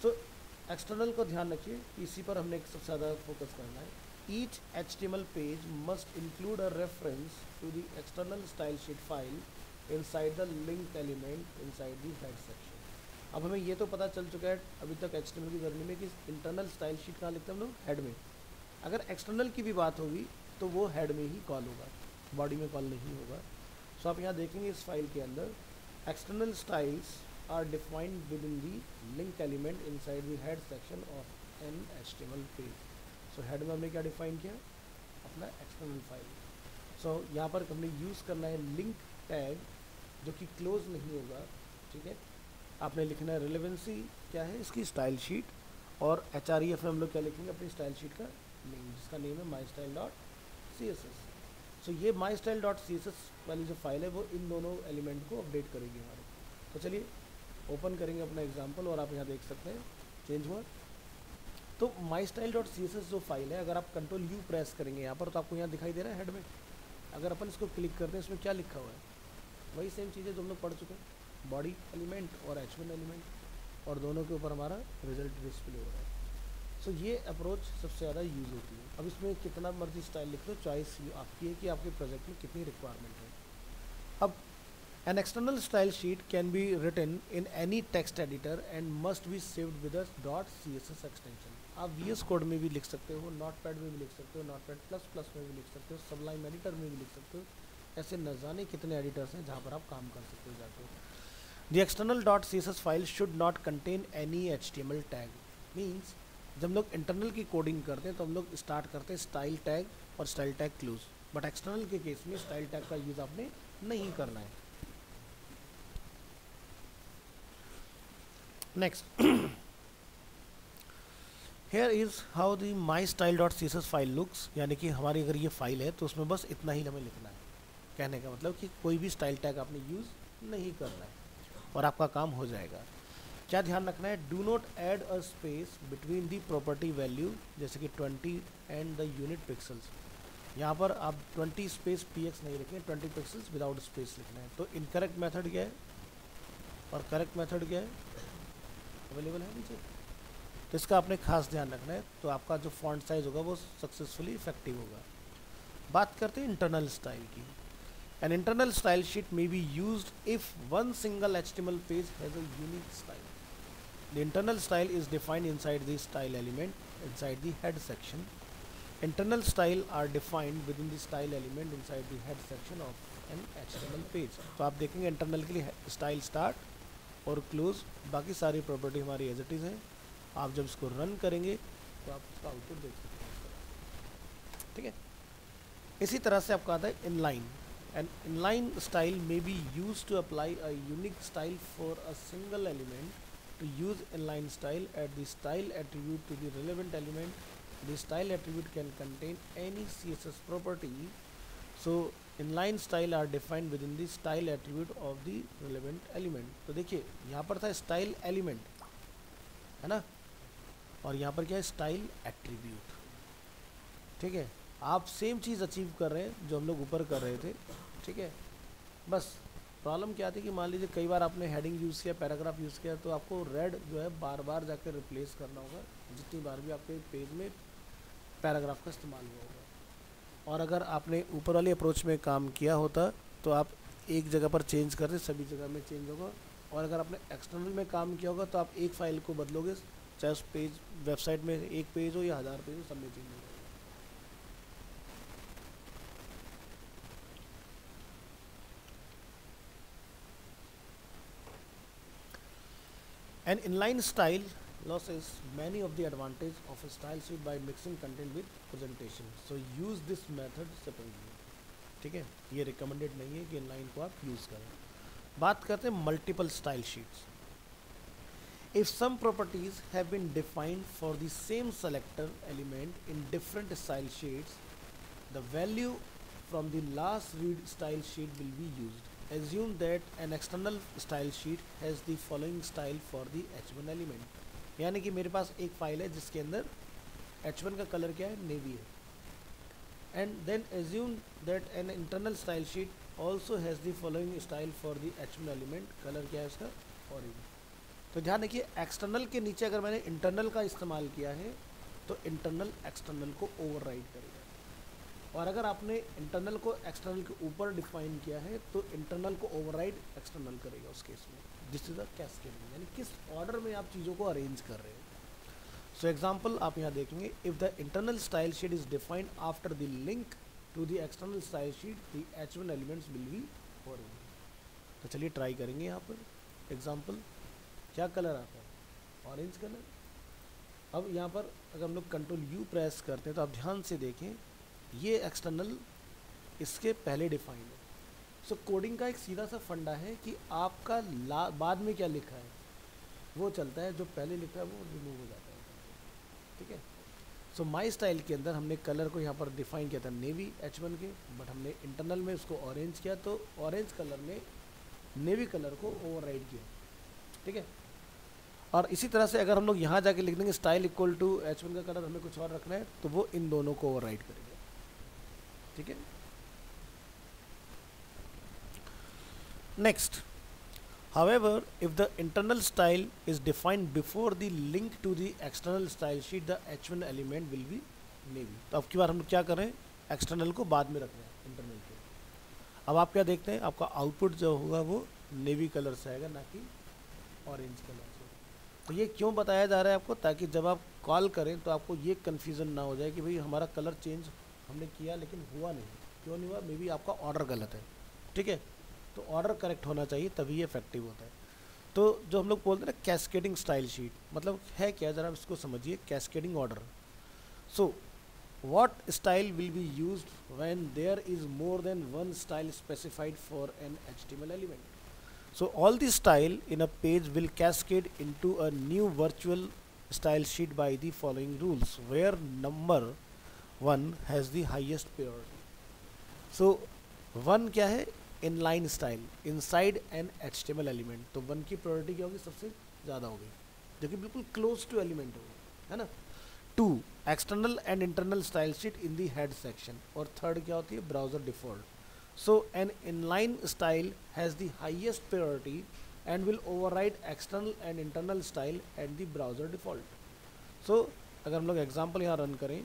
तो एक्सटर्नल को ध्यान रखिए, इसी पर हमने सबसे ज़्यादा फोकस करना है। Each HTML page must include a reference to the external style sheet file inside the link element inside the head section. अब हमें ये तो पता चल चुका है अभी तक HTML की जर्नी में कि इंटरनल स्टाइल शीट कहाँ लिखते हैं हम लोग? हेड में। अगर एक्सटर्नल की भी बात होगी तो वो हेड में ही कॉल होगा, बॉडी में कॉल नहीं होगा। सो आप यहाँ देखेंगे इस फाइल के अंदर external styles are defined with in the link element inside the head section of an HTML page. So head में हमने क्या डिफाइन किया? अपना एक्सटर्नल फाइल। सो यहाँ पर हमने यूज़ करना है लिंक टैग, जो कि क्लोज नहीं होगा। ठीक है। आपने लिखना है रिलेवेंसी क्या है इसकी? Style sheet. और href में हम लोग क्या लिखेंगे? अपनी स्टाइल शीट का नेम, जिसका नेम है mystyle.css। सो ये mystyle.css वाली जो फाइल है वो इन दोनों एलिमेंट को अपडेट करेगी हमारे। तो चलिए ओपन करेंगे अपना एग्जांपल, और आप यहाँ देख सकते हैं चेंज हुआ। तो mystyle.css जो फाइल है, अगर आप Ctrl+U प्रेस करेंगे यहाँ पर, तो आपको यहाँ दिखाई दे रहा है हेड में। अगर अपन इसको क्लिक करते हैं, इसमें क्या लिखा हुआ है? वही सेम चीज़ें जो हम लोग पढ़ चुके हैं, बॉडी एलिमेंट और H1 एलिमेंट, और दोनों के ऊपर हमारा रिजल्ट डिस्प्ले हो रहा है। सो ये अप्रोच सबसे ज़्यादा यूज़ होती है। अब इसमें कितना मर्जी स्टाइल लिख लो, चॉइस आपकी है कि आपके प्रोजेक्ट में कितनी रिक्वायरमेंट है। अब An external style sheet can be written in any text editor and must be saved with a .css extension. आप VS कोड में भी लिख सकते हो, नोटपैड में भी लिख सकते हो, नोटपैड प्लस प्लस में भी लिख सकते हो, सबलाइम एडिटर में भी लिख सकते हो. ऐसे न जाने कितने एडिटर्स हैं जहाँ पर आप काम कर सकते हो जाके. The external .css file should not contain any HTML tag. Means जब हम लोग इंटरनल की कोडिंग करते हैं तो हम लोग स्टार्ट करते हैं स्टाइल टैग और style tag close, but external के केस में स्टाइल टैग का यूज़ आपने नहीं करना है. Next, here is how the my style dot C S S file looks. यानी कि हमारी अगर ये फाइल है तो उसमें बस इतना ही हमें लिखना है. कहने का मतलब कि कोई भी स्टाइल टैग आपने यूज़ नहीं करना है और आपका काम हो जाएगा. क्या ध्यान रखना है, do not add a space between the property value जैसे कि 20 एंड द यूनिट पिक्सल्स. यहाँ पर आप 20 स्पेस px नहीं लिखें, 20 पिक्सल्स विदाउट स्पेस लिखना है. तो इनकरेक्ट मेथड क्या है और करेक्ट मेथड क्या है, अवेलेबल है नीचे. तो इसका आपने खास ध्यान रखना है, तो आपका जो फॉन्ट साइज होगा वो सक्सेसफुली इफेक्टिव होगा. बात करते हैं इंटरनल स्टाइल की. An internal style sheet may be used if one single HTML page has a unique style. The internal style is defined inside the style element inside the head section. Internal style are defined within the style element inside the head section of an HTML page. तो आप देखेंगे internal के लिए style start और close, बाकी सारी property हमारी as it is हैं. आप जब इसको रन करेंगे तो आप इसका आउटपुट देख सकते हैं. ठीक है, इसी तरह से आपका आता है inline. An inline style may be used to apply a unique style for a single element. To use inline style, add the style attribute to the relevant element. The style attribute can contain any CSS property. So inline style are defined within the style attribute of the relevant element. तो देखिए यहाँ पर था style element है ना, और यहाँ पर क्या है स्टाइल एट्रीब्यूट. ठीक है, आप सेम चीज़ अचीव कर रहे हैं जो हम लोग ऊपर कर रहे थे. ठीक है, बस प्रॉब्लम क्या थी कि मान लीजिए कई बार आपने हेडिंग यूज़ किया, पैराग्राफ यूज़ किया, तो आपको रेड जो है बार बार जाकर रिप्लेस करना होगा जितनी बार भी आपके पेज में पैराग्राफ का इस्तेमाल हुआ होगा. और अगर आपने ऊपर वाली अप्रोच में काम किया होता तो आप एक जगह पर चेंज करते सभी जगह में चेंज होगा. और अगर आपने एक्सटर्नल में काम किया होगा तो आप एक फ़ाइल को बदलोगे, चाहे उस पेज वेबसाइट में एक पेज हो या 1000 पेज हो, सब में चेंज होगा. An inline style loses many of the advantage of a style sheet by mixing content with presentation. So use this method separately. ठीक है, ये रिकमेंडेड नहीं है कि इनलाइन को आप यूज़ करें. बात करते हैं multiple style sheets. If some properties have been defined for the same selector element in different style sheets, the value from the last read style sheet will be used. Assume that an external style sheet has the following style for the h1 element. यानी कि मेरे पास एक file है जिसके अंदर h1 का colour क्या है, नेवी है. And then assume that an internal style sheet also has the following style for the h1 element. Colour क्या है उसका, ऑरेंज. तो ध्यान रखिए एक्सटर्नल के नीचे अगर मैंने इंटरनल का इस्तेमाल किया है तो इंटरनल एक्सटर्नल को ओवरराइड करेगा. और अगर आपने इंटरनल को एक्सटर्नल के ऊपर डिफाइन किया है तो इंटरनल को ओवरराइड एक्सटर्नल करेगा उस केस में. दिस इज अ कैस्केडिंग, यानी किस ऑर्डर में आप चीज़ों को अरेंज कर रहे हैं. सो एग्जांपल आप यहाँ देखेंगे, if the internal style sheet is defined after the link to the external style sheet, the h1 elements will be orange. तो चलिए ट्राई करेंगे. यहाँ पर एग्जाम्पल क्या कलर आता है, ऑरेंज कलर. अब यहाँ पर अगर हम लोग कंट्रोल यू प्रेस करते हैं तो आप ध्यान से देखें, ये एक्सटर्नल इसके पहले डिफाइन है. सो कोडिंग का एक सीधा सा फंडा है कि आपका बाद में क्या लिखा है वो चलता है, जो पहले लिखा है वो रिमूव हो जाता है. ठीक है, सो माई स्टाइल के अंदर हमने कलर को यहाँ पर डिफाइन किया था नेवी h1 के, बट हमने इंटरनल में उसको ऑरेंज किया, तो ऑरेंज कलर ने नेवी कलर को ओवरराइड किया. ठीक है, और इसी तरह से अगर हम लोग यहाँ जाके लिख देंगे स्टाइल इक्वल टू h1 का कलर हमें कुछ और रखना है तो वो इन दोनों को ओवरराइड करेगा. ठीक है, next, however if the internal style is defined before the link to the external style sheet, the h1 element will be navy. तो अब की बार हम लोग क्या कर रहे हैं, एक्सटर्नल को बाद में रख रहे हैं इंटरनल के. अब आप क्या देखते हैं, आपका आउटपुट जो होगा वो नेवी कलर से आएगा, ना कि ऑरेंज कलर से। तो ये क्यों बताया जा रहा है आपको, ताकि जब आप कॉल करें तो आपको ये कन्फ्यूज़न ना हो जाए कि भाई हमारा कलर चेंज हमने किया लेकिन हुआ नहीं, क्यों नहीं हुआ, मे बी आपका ऑर्डर गलत है। ठीक है, तो ऑर्डर करेक्ट होना चाहिए तभी ये इफेक्टिव होता है। तो जो हम लोग बोलते हैं ना कैस्केडिंग स्टाइल शीट, मतलब है क्या, ज़रा इसको समझिए, cascading order. So what style will be used when there is more than one style specified for an HTML element? So all the style in a page will cascade into a new virtual style sheet by the following rules, where number 1 has the highest priority. So 1 क्या है, inline style inside an HTML element, तो 1 की priority क्या होगी, सबसे ज़्यादा होगी, जो कि बिल्कुल close to element होगी, है ना। 2 external and internal style sheet in the head section, और थर्ड क्या होती है, browser default. So an inline style has the highest priority and will override external and internal style and the browser default. So अगर हम लोग example यहाँ run करें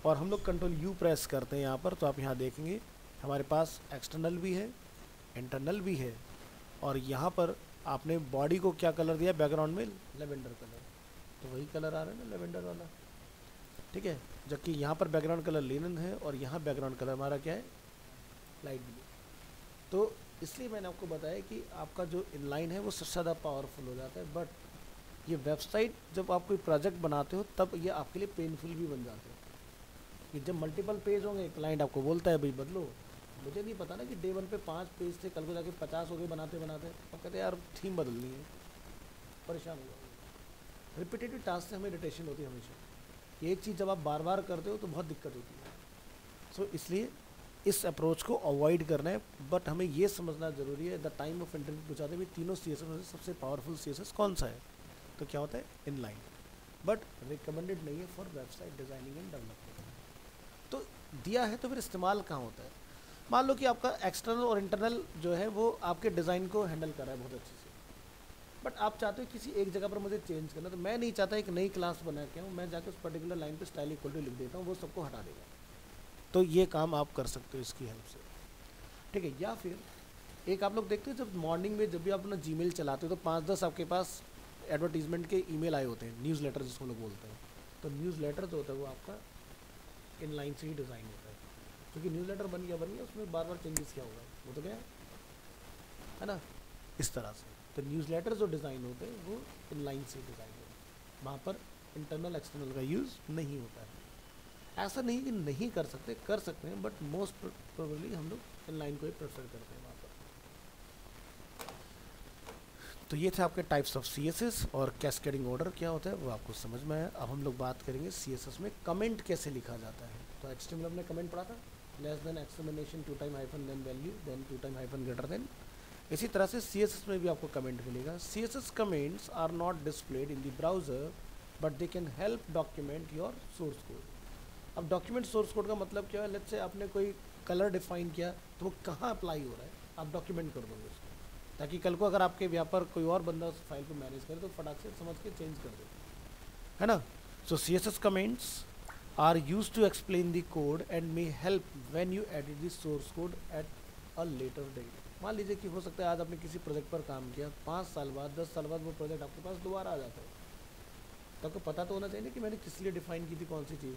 और हम लोग कंट्रोल यू प्रेस करते हैं यहाँ पर, तो आप यहाँ देखेंगे हमारे पास एक्सटर्नल भी है, इंटरनल भी है, और यहाँ पर आपने बॉडी को क्या कलर दिया, बैकग्राउंड में लेवेंडर कलर, तो वही कलर आ रहा है ना, लेवेंडर वाला। ठीक है, जबकि यहाँ पर बैकग्राउंड कलर लिनन है और यहाँ बैकग्राउंड कलर हमारा क्या है, लाइट ब्लू। तो इसलिए मैंने आपको बताया कि आपका जो इनलाइन है वो सबसे ज़्यादा पावरफुल हो जाता है। बट ये वेबसाइट जब आप कोई प्रोजेक्ट बनाते हो तब ये आपके लिए पेनफुल भी बन जाते हैं, कि जब मल्टीपल पेज होंगे, क्लाइंट आपको बोलता है भाई बदलो, मुझे नहीं पता ना कि डे 1 पे 5 पेज थे, कल को जाके 50 हो गए बनाते बनाते, और कहते यार थीम बदलनी है, परेशान हो जाओगे। रिपीटेटिव टास्क से हमें इरिटेशन होती है हमेशा, एक चीज़ जब आप बार बार करते हो तो बहुत दिक्कत होती है। सो इसलिए इस अप्रोच को अवॉइड करना है। बट हमें ये समझना ज़रूरी है, द टाइम ऑफ इंटरव्यू पूछाते हुए तीनों CSS में से सबसे पावरफुल CSS कौन सा है, तो क्या होता है, इनलाइन। बट रिकमेंडेड नहीं है for website designing and development. तो दिया है तो फिर इस्तेमाल कहाँ होता है। मान लो कि आपका एक्सटर्नल और इंटरनल जो है वो आपके डिज़ाइन को हैंडल कर रहा है बहुत अच्छे से, बट आप चाहते हो किसी एक जगह पर मुझे चेंज करना, तो मैं नहीं चाहता एक नई क्लास बना के आऊँ, मैं जाकर उस पर्टिकुलर लाइन पे स्टाइल इक्वल टू लिख देता हूँ, वो सबको हटा देगा। तो ये काम आप कर सकते हो इसकी हेल्प से। ठीक है, या फिर एक आप लोग देखते हो जब मॉर्निंग में जब भी आप अपना जीमेल चलाते हो तो 5-10 आपके पास एडवर्टीजमेंट के ईमेल आए होते हैं, न्यूज़लेटर जिसको लोग बोलते हैं। तो न्यूज़लेटर जो होता है वो आपका इनलाइन से ही डिज़ाइन होता है, क्योंकि न्यूज़लेटर बन गया उसमें बार बार चेंजेस क्या होगा, वो तो क्या है ना, इस तरह से। तो न्यूज़लेटर जो डिज़ाइन होते हैं वो इनलाइन से डिज़ाइन होते हैं, वहाँ पर इंटरनल एक्सटर्नल का यूज़ नहीं होता है। ऐसा नहीं कि नहीं कर सकते, कर सकते हैं, बट मोस्ट प्रोबेबली हम लोग इनलाइन को ही प्रेफर करते हैं वहाँ पर। तो ये थे आपके टाइप्स ऑफ CSS, और कैस्केडिंग ऑर्डर क्या होता है वो आपको समझ में आया। अब हम लोग बात करेंगे CSS में कमेंट कैसे लिखा जाता है। तो HTML हमने कमेंट पढ़ा था, less than exclamation 2 time hyphen then value then 2 time hyphen greater than. इसी तरह से CSS में भी आपको कमेंट मिलेगा। CSS comments are not displayed in the browser but they can help document your source code. अब डॉक्यूमेंट सोर्स कोड का मतलब क्या है, लेट्स से आपने कोई कलर डिफाइन किया तो वो कहाँ अप्लाई हो रहा है, आप डॉक्यूमेंट कर दोगे उसको, ताकि कल को अगर आपके यहाँ पर कोई और बंदा उस फाइल को मैनेज करे तो फटाक से समझ के चेंज कर दे, है ना। सो CSS comments are use to explain the code and may help when you edit the source code at a later date. मान लीजिए कि हो सकता है आज आपने किसी प्रोजेक्ट पर काम किया, 5 साल बाद 10 साल बाद वो प्रोजेक्ट आपके पास दोबारा आ जाता है, तो आपको पता तो होना चाहिए कि मैंने किस लिए डिफाइन की थी कौन सी चीज़,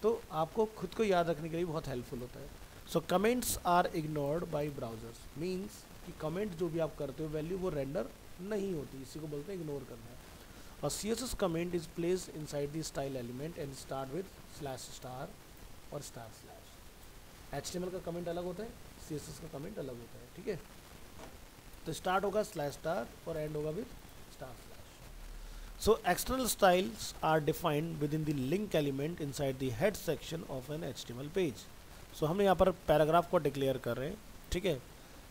तो आपको खुद को याद रखने के लिए बहुत हेल्पफुल होता है। So comments are ignored by browsers, means कि कमेंट जो भी आप करते हो वैल्यू वो रेंडर नहीं होती, इसी को बोलते हैं इग्नोर करना है। और CSS comment is placed inside the style element and start with /* और //। HTML का कमेंट अलग होता है, CSS का कमेंट अलग होता है, ठीक है। तो स्टार्ट होगा /* और एंड होगा with //। So external styles are defined within the link element inside the head section of an HTML page. So हमने यहाँ पर पैराग्राफ को डिक्लेयर कर रहे हैं, ठीक है।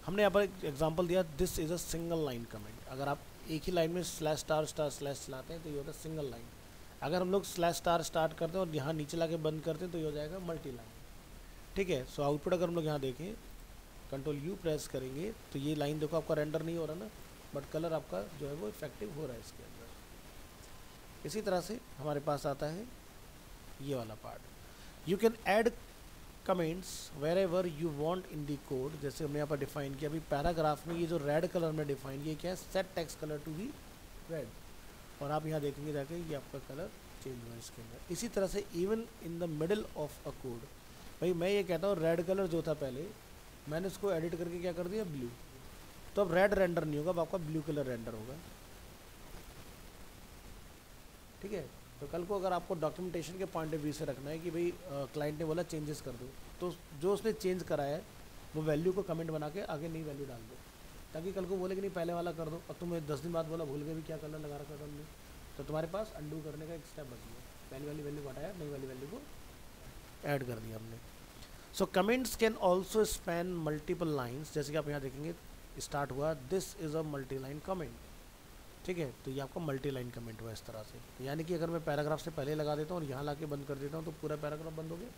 हमने यहाँ पर एक एग्जांपल दिया, this is a single line comment. अगर आप एक ही लाइन में /*/ चलाते हैं तो ये होता है सिंगल लाइन। अगर हम लोग /* स्टार्ट करते हैं और यहाँ नीचे ला के बंद करते हैं तो ये हो जाएगा मल्टी लाइन, ठीक है। सो आउटपुट अगर हम लोग यहाँ देखें, कंट्रोल U प्रेस करेंगे तो ये लाइन देखो आपका रेंडर नहीं हो रहा ना, बट कलर आपका जो है वो इफेक्टिव हो रहा है इसके अंदर। इसी तरह से हमारे पास आता है ये वाला part, you can add comments wherever you want in the code, जैसे हमने यहाँ पर डिफाइन किया अभी पैराग्राफ में, ये जो रेड कलर में डिफाइन किया क्या है, set text colour to be red, और आप यहाँ देखेंगे जाके ये आपका कलर चेंज हुआ इसके अंदर। इसी तरह से even in the middle of a code, भाई मैं ये कहता हूँ रेड कलर जो था पहले, मैंने इसको एडिट करके क्या कर दिया ब्लू, तो अब रेड रेंडर नहीं होगा, अब आपका ब्लू कलर रेंडर होगा। ठीक है, तो कल को अगर आपको डॉक्यूमेंटेशन के पॉइंट ऑफ व्यू से रखना है कि भाई क्लाइंट ने बोला चेंजेस कर दो, तो जो उसने चेंज करा है वो वैल्यू को कमेंट बना के आगे नई वैल्यू डाल दो, ताकि कल को बोले कि नहीं पहले वाला कर दो, और तुम्हें 10 दिन बाद बोला भूल गए भी क्या कलर लगा रखा था हमने, तो तुम्हारे पास अंडू करने का एक स्टेप बच गया, पहली वाली वैल्यू को हटाया, नई वाली वैल्यू को ऐड कर दिया हमने। सो comments can also span multiple lines, जैसे कि आप यहाँ देखेंगे स्टार्ट हुआ this is a multi line comment. ठीक है, तो ये आपका मल्टी लाइन कमेंट हुआ इस तरह से, यानी कि अगर मैं पैराग्राफ से पहले लगा देता हूँ और यहाँ ला के बंद कर देता हूँ तो पूरा पैराग्राफ बंद हो गया,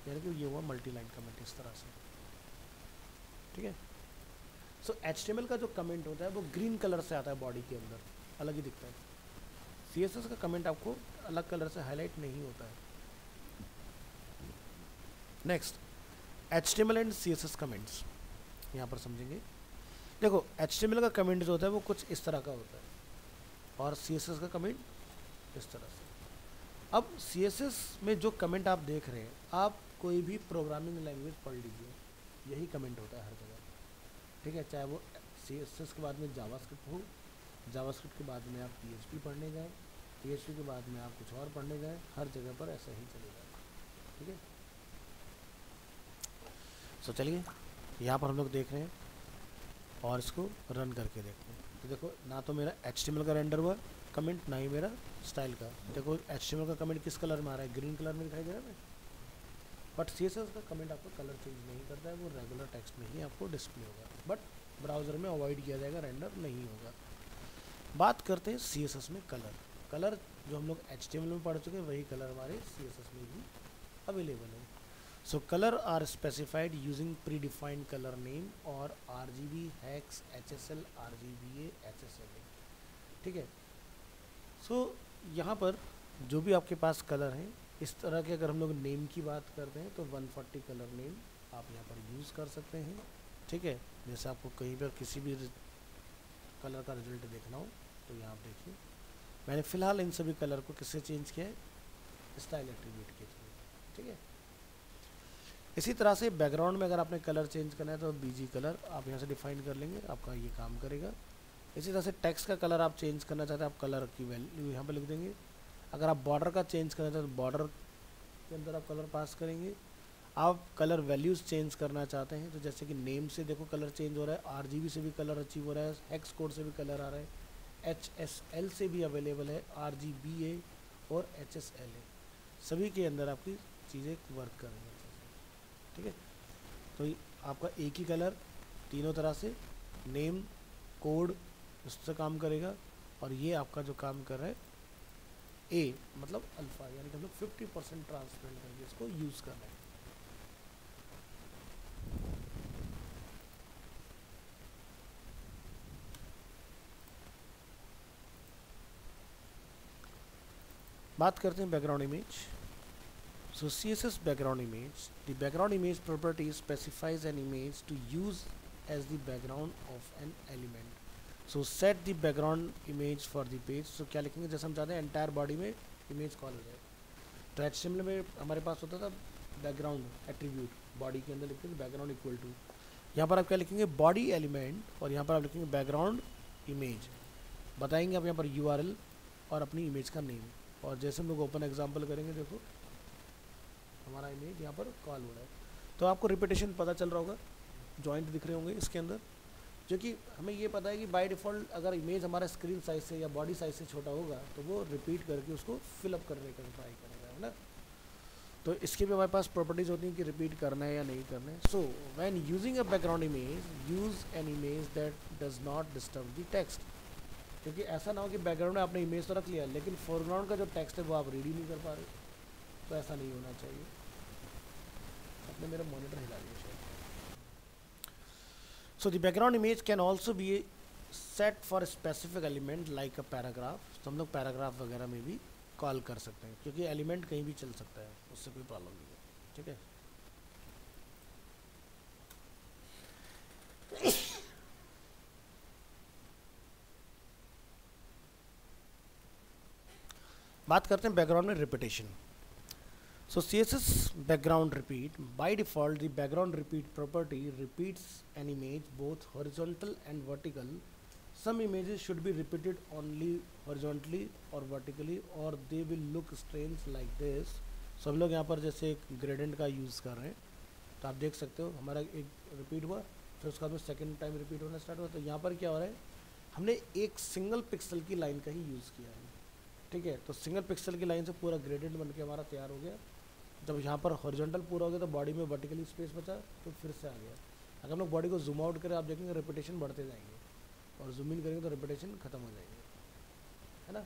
यानी कि ये हुआ मल्टी लाइन कमेंट इस तरह से। ठीक है, सो HTML का जो कमेंट होता है वो ग्रीन कलर से आता है बॉडी के अंदर, अलग ही दिखता है। CSS का कमेंट आपको अलग कलर से हाईलाइट नहीं होता है। Next, HTML and CSS comments यहाँ पर समझेंगे। देखो HTML का कमेंट जो होता है वो कुछ इस तरह का होता है, और CSS का कमेंट इस तरह से। अब CSS में जो कमेंट आप देख रहे हैं, आप कोई भी प्रोग्रामिंग लैंग्वेज पढ़ लीजिए, यही कमेंट होता है हर जगह। ठीक है, चाहे वो CSS के बाद में जावास्क्रिप्ट हो, जावास्क्रिप्ट के बाद में आप PHP पढ़ने जाएँ, PHP के बाद में आप कुछ और पढ़ने जाएँ, हर जगह पर ऐसा ही चलेगा। ठीक है, सो चलिए यहाँ पर हम लोग देख रहे हैं और इसको रन करके देखते हैं। तो देखो ना तो मेरा HTML का रेंडर हुआ कमेंट, ना ही मेरा स्टाइल का। देखो HTML का कमेंट किस कलर में आ रहा है, ग्रीन कलर में दिखाई दे रहा है, बट CSS का कमेंट आपको कलर चेंज नहीं करता है, वो रेगुलर टेक्स्ट में ही आपको डिस्प्ले होगा, बट ब्राउज़र में अवॉइड किया जाएगा, रेंडर नहीं होगा। बात करते हैं CSS में कलर। कलर जो हम लोग HTML में पढ़ चुके हैं वही कलर हमारे CSS में भी अवेलेबल है। So color are specified using predefined color name और RGB, hex, HSL, RGBA, HSLA। ठीक है, सो यहाँ पर जो भी आपके पास कलर हैं, इस तरह के अगर हम लोग नेम की बात करते हैं तो 140 कलर नेम आप यहाँ पर यूज़ कर सकते हैं। ठीक है, जैसे आपको कहीं पर किसी भी कलर का रिजल्ट देखना हो तो यहाँ आप देखिए, मैंने फ़िलहाल इन सभी कलर को किससे चेंज किया है, स्टाइल एट्रीब्यूट के थ्रू। ठीक है, इसी तरह से बैकग्राउंड में अगर आपने कलर चेंज करना है तो BG कलर आप यहाँ से डिफाइन कर लेंगे, आपका ये काम करेगा। इसी तरह से टेक्स्ट का कलर आप चेंज करना चाहते हैं, आप कलर की वैल्यू यहाँ पर लिख देंगे। अगर आप बॉर्डर का चेंज करना चाहते हैं तो बॉर्डर के अंदर आप कलर पास करेंगे। आप कलर वैल्यूज़ चेंज करना चाहते हैं तो जैसे कि नेम से देखो कलर चेंज हो रहा है, RGB से भी कलर अचीव हो रहा है, हेक्स कोड से भी कलर आ रहा है, HSL से भी अवेलेबल है, RGBA और HSLA, सभी के अंदर आपकी चीज़ें वर्क कर रही हैं। ठीक है, तो आपका एक ही कलर तीनों तरह से नेम कोड उससे काम करेगा, और ये आपका जो काम कर रहा है A मतलब अल्फ़ा, यानी कि हम लोग 50% ट्रांसपेरेंट करके इसको यूज़ कर रहे हैं। बात करते हैं background image. So CSS background image, the background image property specifies an image to use as the background of an element. So set the background image for the page. So क्या लिखेंगे, जैसे हम चाहते हैं एंटायर बॉडी में image call हो जाए, तो HTML में हमारे पास होता था बैकग्राउंड एट्रीब्यूट, बॉडी के अंदर लिखते थे बैकग्राउंड इक्वल टू, यहाँ पर आप क्या लिखेंगे बॉडी एलिमेंट, और यहाँ पर आप लिखेंगे बैकग्राउंड इमेज, बताएंगे आप यहाँ पर URL और अपनी इमेज का नेम, और जैसे हम लोग ओपन एग्जाम्पल करेंगे देखो हमारा इमेज यहाँ पर कॉल हो रहा है। तो आपको रिपीटेशन पता चल रहा होगा, जॉइंट दिख रहे होंगे इसके अंदर, जो कि हमें ये पता है कि बाय डिफ़ॉल्ट अगर इमेज हमारा स्क्रीन साइज से या बॉडी साइज से छोटा होगा तो वो रिपीट करके उसको फिलअप करने का ट्राई करेगा, है ना। तो इसके भी हमारे पास प्रॉपर्टीज़ होती हैं कि रिपीट करना है या नहीं करना है। So when using a background image use an image that does not disturb the text, क्योंकि ऐसा ना हो कि बैकग्राउंड में आपने इमेज तो रख लिया लेकिन फोरग्राउंड का जो टेक्स्ट है वो आप रीड ही नहीं कर पा रहे, तो ऐसा नहीं होना चाहिए। आपने मेरा मॉनिटर हिला दिया शायद। So the background image can also be set for specific element like a paragraph, तो हम लोग पैराग्राफ वगैरह में भी कॉल कर सकते हैं, क्योंकि एलिमेंट कहीं भी चल सकता है, उससे कोई प्रॉब्लम नहीं है। ठीक है, बात करते हैं बैकग्राउंड में repetition. So CSS background repeat, by default the background repeat property repeats an image both horizontal and vertical. Some images should be repeated only horizontally or vertically or they will look strange like this. So हम लोग यहाँ पर जैसे एक gradient का use कर रहे हैं, तो आप देख सकते हो हमारा एक रिपीट हुआ, फिर उसके बाद में सेकेंड टाइम रिपीट होना स्टार्ट हुआ. तो यहाँ पर क्या हो रहा है, हमने एक सिंगल पिक्सल की लाइन का ही यूज़ किया है. ठीक है, तो सिंगल पिक्सल की लाइन से पूरा ग्रेडेंट बन के हमारा तैयार हो गया. जब यहाँ पर हॉरिजॉन्टल पूरा हो गया तो बॉडी में वर्टिकली स्पेस बचा, तो फिर से आ गया. अगर हम लोग बॉडी को जूम आउट करें, आप देखेंगे रिपीटेशन बढ़ते जाएंगे, और जूम इन करेंगे तो रिपीटेशन खत्म हो जाएंगे, है ना.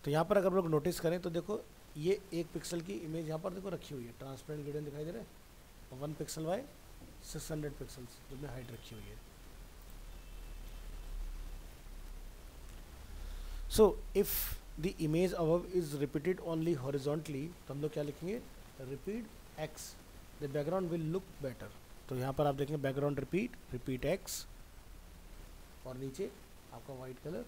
तो यहाँ पर अगर हम लोग नोटिस करें तो देखो ये एक पिक्सल की इमेज यहाँ पर देखो रखी हुई है, ट्रांसपेरेंट ग्रेडियंट दिखाई दे रहा है, 1 पिक्सल बाय 600 पिक्सल्स जिसमें हाइट रखी हुई है. So if the image above is repeated only horizontally, तो हम लोग क्या लिखेंगे, repeat x, the background will look better. तो यहाँ पर आप देखेंगे बैकग्राउंड repeat x, और नीचे आपका वाइट कलर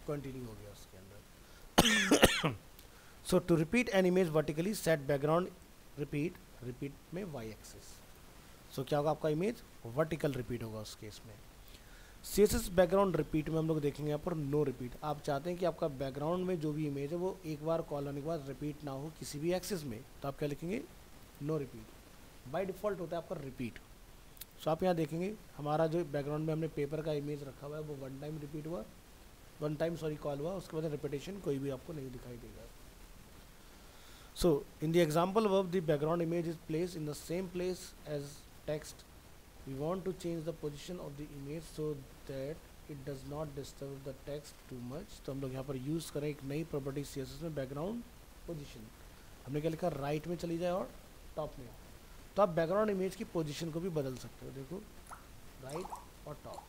कंटिन्यू हो गया उसके अंदर. So to repeat an image vertically set background repeat में y axis. So क्या होगा, आपका इमेज वर्टिकल रिपीट होगा उस केस में. CSS बैकग्राउंड रिपीट में हम लोग देखेंगे यहाँ पर नो रिपीट. आप चाहते हैं कि आपका बैकग्राउंड में जो भी इमेज है वो एक बार कॉल होने के बाद रिपीट ना हो किसी भी एक्सिस में, तो आप क्या लिखेंगे, नो रिपीट. बाय डिफ़ॉल्ट होता है आपका रिपीट. सो आप यहाँ देखेंगे हमारा जो बैकग्राउंड में हमने पेपर का इमेज रखा हुआ है वो वन टाइम रिपीट हुआ, कॉल हुआ, उसके बाद रिपीटेशन कोई भी आपको नहीं दिखाई देगा. So in the example verb the background image is place in the same place as text. We want to change the position of the image so that it does not disturb the text too much. तो हम लोग यहाँ पर use करें एक नई property CSS में, background position. हमने क्या लिखा, राइट में चली जाए और टॉप में. तो आप बैकग्राउंड इमेज की पोजीशन को भी बदल सकते हो, देखो राइट और टॉप.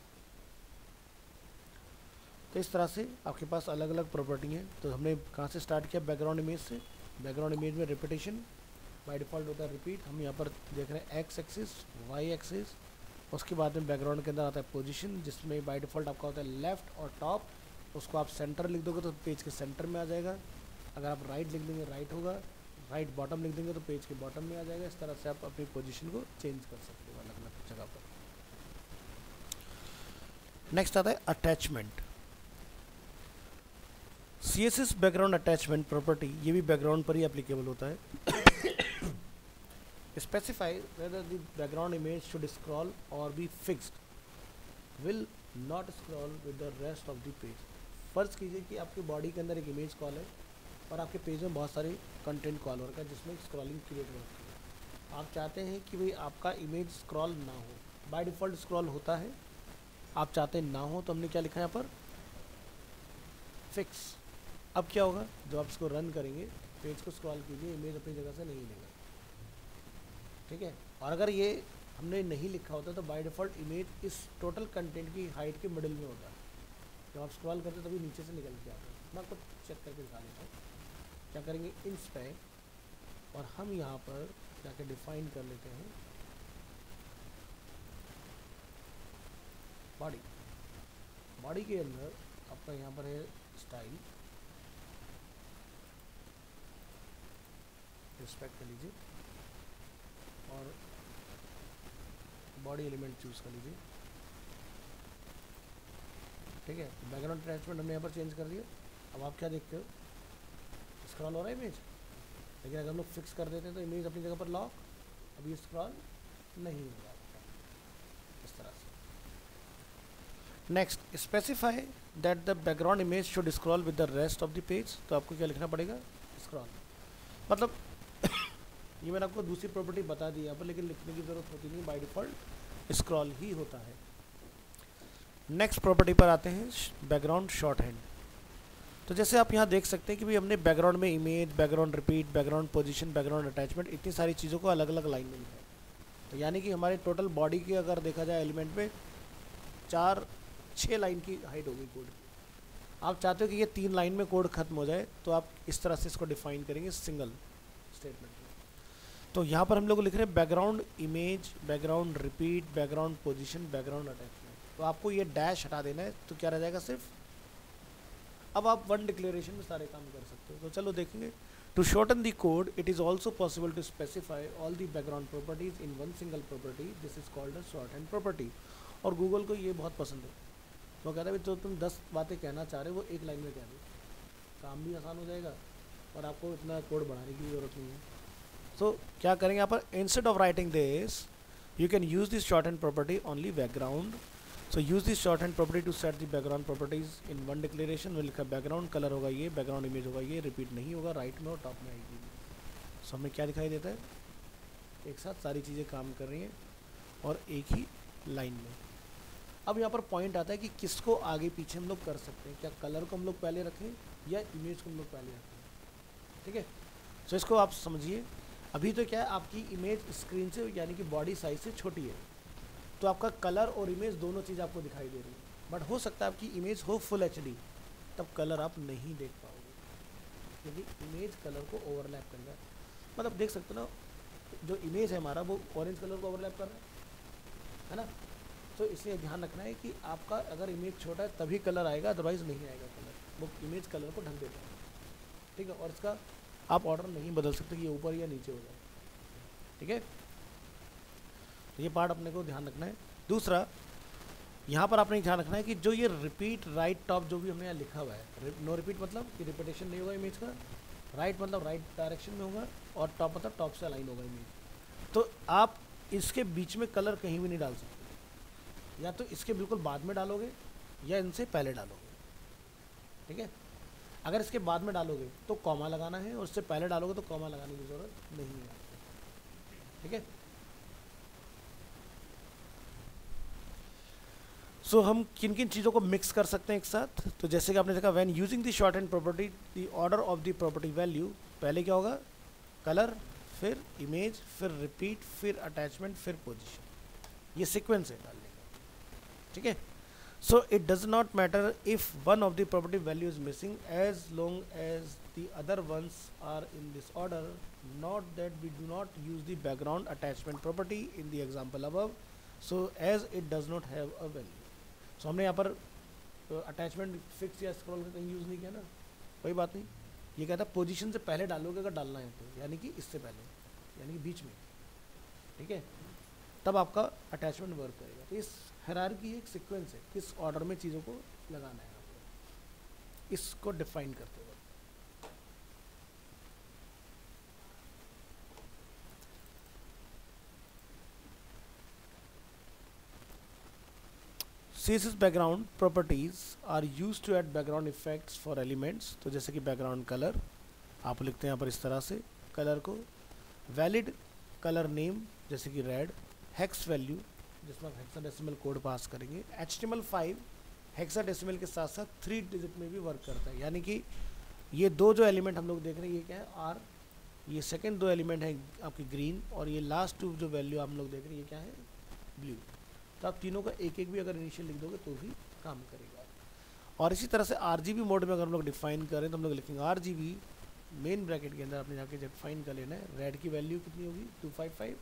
तो इस तरह से आपके पास अलग अलग प्रॉपर्टी हैं. तो हमने कहाँ से स्टार्ट किया, बैकग्राउंड इमेज से. बैकग्राउंड इमेज में रिपीटेशन बाय डिफ़ॉल्ट होता है रिपीट. हम यहाँ पर देख रहे हैं एक्स एक्सिस, वाई एक्सिस, उसके बाद में बैकग्राउंड के अंदर आता है पोजीशन जिसमें बाय डिफ़ॉल्ट आपका होता है लेफ़्ट और टॉप. उसको आप सेंटर लिख दोगे तो पेज के सेंटर में आ जाएगा. अगर आप राइट लिख देंगे राइट होगा, राइट बॉटम लिख देंगे तो पेज के बॉटम में आ जाएगा. इस तरह से आप अपनी पोजीशन को चेंज कर सकते हो अलग अलग जगह पर. नेक्स्ट आता है attachment. CSS background attachment property, ये भी बैकग्राउंड पर ही एप्लीकेबल होता है. Specify whether the background image should scroll or be fixed. Will not scroll with the rest of the page. फ़र्ज़ कीजिए कि आपकी बॉडी के अंदर एक इमेज कॉल है और आपके पेज में बहुत सारे कंटेंट कॉल हो रखा है जिसमें स्क्रॉलिंग क्रिएट हो रखी है. आप चाहते हैं कि भाई आपका इमेज स्क्रॉल ना हो. बाय डिफ़ॉल्ट स्क्रॉल होता है, आप चाहते हैं ना हो, तो हमने क्या लिखा है यहाँ पर, फिक्स. अब क्या होगा, जब आप इसको रन करेंगे, पेज को स्क्रॉल कीजिए, इमेज अपनी जगह से नहीं लेगा. ठीक है, और अगर ये हमने नहीं लिखा होता तो बाय डिफ़ॉल्ट इमेज इस टोटल कंटेंट की हाइट के मिडिल में होता है. जब आप स्क्रॉल करते तभी नीचे से निकल के आता है. मैं आपको चेक करके दिखा देता हूँ. क्या करेंगे, इंस्पेक्ट, और हम यहाँ पर जाके डिफाइन कर लेते हैं बॉडी. बॉडी के अंदर आपका यहाँ पर है स्टाइल, इंस्पेक्ट कर लीजिए और बॉडी एलिमेंट चूज़ कर लीजिए. ठीक है, बैकग्राउंड अटैचमेंट हमने यहाँ पर चेंज कर दिया. अब आप क्या देखते हो, स्क्रॉल हो रहा है इमेज, लेकिन अगर हम लोग फिक्स कर देते हैं तो इमेज अपनी जगह पर लॉक, अब ये स्क्रॉल नहीं होगा इस तरह से. Next, specify that the background image should scroll with the rest of the page. तो आपको क्या लिखना पड़ेगा, स्क्रॉल. मतलब ये मैंने आपको दूसरी प्रॉपर्टी बता दी यहाँ पर, लेकिन लिखने की ज़रूरत होती नहीं, बाय डिफ़ॉल्ट स्क्रॉल ही होता है. नेक्स्ट प्रॉपर्टी पर आते हैं, बैकग्राउंड शॉर्ट हैंड. तो जैसे आप यहाँ देख सकते हैं कि भाई हमने बैकग्राउंड में image, background repeat, background position, background attachment, इतनी सारी चीज़ों को अलग अलग लाइन में लिखा है. तो यानी कि हमारे टोटल बॉडी के अगर देखा जाए एलिमेंट में 4-6 लाइन की हाइट होगी कोड. आप चाहते हो कि ये 3 लाइन में कोड खत्म हो जाए, तो आप इस तरह से इसको डिफाइन करेंगे सिंगल स्टेटमेंट में. तो यहाँ पर हम लोग लिख रहे हैं background image, background repeat, background position, background attachment. तो आपको ये डैश हटा देना है, तो क्या रह जाएगा सिर्फ। अब आप वन डिक्लेरेशन में सारे काम कर सकते हो। तो चलो देखेंगे। To shorten the code it is also possible to specify all the background properties in one single property, this is called a short hand property. और गूगल को ये बहुत पसंद है, वो कहता है जो तुम 10 बातें कहना चाह रहे हो वो एक लाइन में कह दो, काम भी आसान हो जाएगा और आपको इतना कोड बढ़ाने की ज़रूरत नहीं है। सो क्या करेंगे यहाँ पर, instead of writing this you can use this short hand property only background. So use this short hand property to set the background properties in one declaration में लिखा बैकग्राउंड कलर होगा ये, बैकग्राउंड इमेज होगा ये, repeat नहीं होगा, right में और टॉप में आएगी। सो हमें क्या दिखाई देता है, एक साथ सारी चीज़ें काम कर रही हैं और एक ही लाइन में। अब यहाँ पर पॉइंट आता है कि किसको आगे पीछे हम लोग कर सकते हैं, क्या कलर को हम लोग पहले रखें या इमेज को हम लोग पहले रखें। ठीक है, सो इसको आप समझिए। अभी तो क्या है, आपकी इमेज स्क्रीन से यानी कि बॉडी साइज से छोटी है, तो आपका कलर और इमेज दोनों चीज़ आपको दिखाई दे रही है। बट हो सकता है आपकी इमेज हो फुल एचडी, तब कलर आप नहीं देख पाओगे क्योंकि इमेज कलर को ओवरलैप करेगा। मतलब देख सकते हो ना, जो इमेज है हमारा वो ऑरेंज कलर को ओवरलैप कर रहा है ना। तो इसलिए ध्यान रखना है कि आपका अगर इमेज छोटा है तभी कलर आएगा, अदरवाइज नहीं आएगा कलर, वो इमेज कलर को ढक देता है। ठीक है, और इसका आप ऑर्डर नहीं बदल सकते कि ये ऊपर या नीचे हो जाए। ठीक है, तो ये पार्ट अपने को ध्यान रखना है। दूसरा, यहाँ पर आपने ध्यान रखना है कि जो ये रिपीट राइट टॉप जो भी हमने यहाँ लिखा हुआ है, नो रिपीट मतलब कि रिपीटेशन नहीं होगा इमेज का, राइट मतलब राइट डायरेक्शन में होगा, और टॉप मतलब टॉप से अलाइन होगा इमेज। तो आप इसके बीच में कलर कहीं भी नहीं डाल सकते, या तो इसके बिल्कुल बाद में डालोगे या इनसे पहले डालोगे। ठीक है, अगर इसके बाद में डालोगे तो कॉमा लगाना है, और इससे पहले डालोगे तो कॉमा लगाने की ज़रूरत नहीं है। ठीक है, सो हम किन किन चीज़ों को मिक्स कर सकते हैं एक साथ। तो जैसे कि आपने देखा, when using the short hand property the order of the property value, पहले क्या होगा, कलर, फिर इमेज, फिर रिपीट, फिर अटैचमेंट, फिर पोजीशन। ये सीक्वेंस है डालने का। ठीक है, so it does not matter if one of the property value is missing as long as the other ones are in this order. Not that we do not use the background attachment property in the example above, so as it does not have a value. So हमने यहाँ पर attachment fix या scroll का कहीं use नहीं किया ना, कोई बात नहीं। ये कहता है पोजीशन से पहले डालोगे अगर डालना है तो, यानी कि इससे पहले, यानी कि बीच में। ठीक है, तब आपका अटैचमेंट वर्क करेगा। तो इस हायरार्की एक सीक्वेंस है, किस ऑर्डर में चीज़ों को लगाना है आपको, इसको डिफाइन करते हुए। CSS background properties are use to add background effects for elements. तो जैसे कि बैकग्राउंड कलर आप लिखते हैं यहाँ पर इस तरह से, कलर को वैलिड कलर नेम जैसे कि रेड, हेक्स वैल्यू जिसमें आप हेक्साडेसिमल कोड पास करेंगे। HTML5 हेक्साडेसिमल के साथ साथ 3 डिजिट में भी वर्क करता है, यानी कि ये दो जो एलिमेंट हम लोग देख रहे हैं ये क्या है, आर, ये सेकंड दो एलिमेंट है आपकी ग्रीन, और ये लास्ट टू जो वैल्यू हम लोग देख रहे हैं ये क्या है, ब्लू। तो आप तीनों का एक एक भी अगर इनिशियल लिख दोगे तो भी काम करेगा। और इसी तरह से RGB मोड में अगर हम लोग डिफाइन करें तो हम लोग लिखेंगे RGB मेन ब्रैकेट के अंदर आपने जाके डिफाइन कर लेना है। रेड की वैल्यू कितनी होगी 255,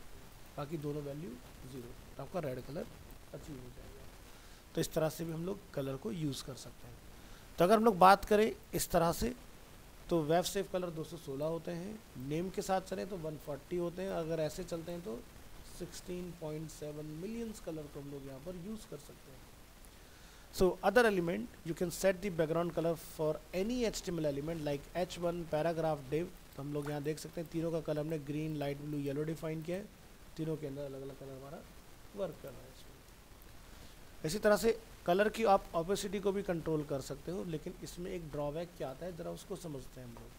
बाकी दोनों वैल्यू 0, तो आपका रेड कलर अचीव हो जाएगा। तो इस तरह से भी हम लोग कलर को यूज़ कर सकते हैं। तो अगर हम लोग बात करें इस तरह से, तो वेब सेफ कलर 216 होते हैं, नेम के साथ चलें तो 140 होते हैं, अगर ऐसे चलते हैं तो 16.7 मिलियंस कलर को हम लोग यहाँ पर यूज़ कर सकते हैं। So other element you can set the background color for any HTML element like H1 paragraph div। तो हम लोग यहाँ देख सकते हैं तीनों का कलर हमने green, light blue, yellow define किया है, तीनों के अंदर अलग अलग कलर हमारा वर्क कर रहा है इसमें। इसी तरह से कलर की आप ऑपेसिटी को भी कंट्रोल कर सकते हो, लेकिन इसमें एक ड्रॉबैक क्या आता है ज़रा उसको समझते हैं हम लोग।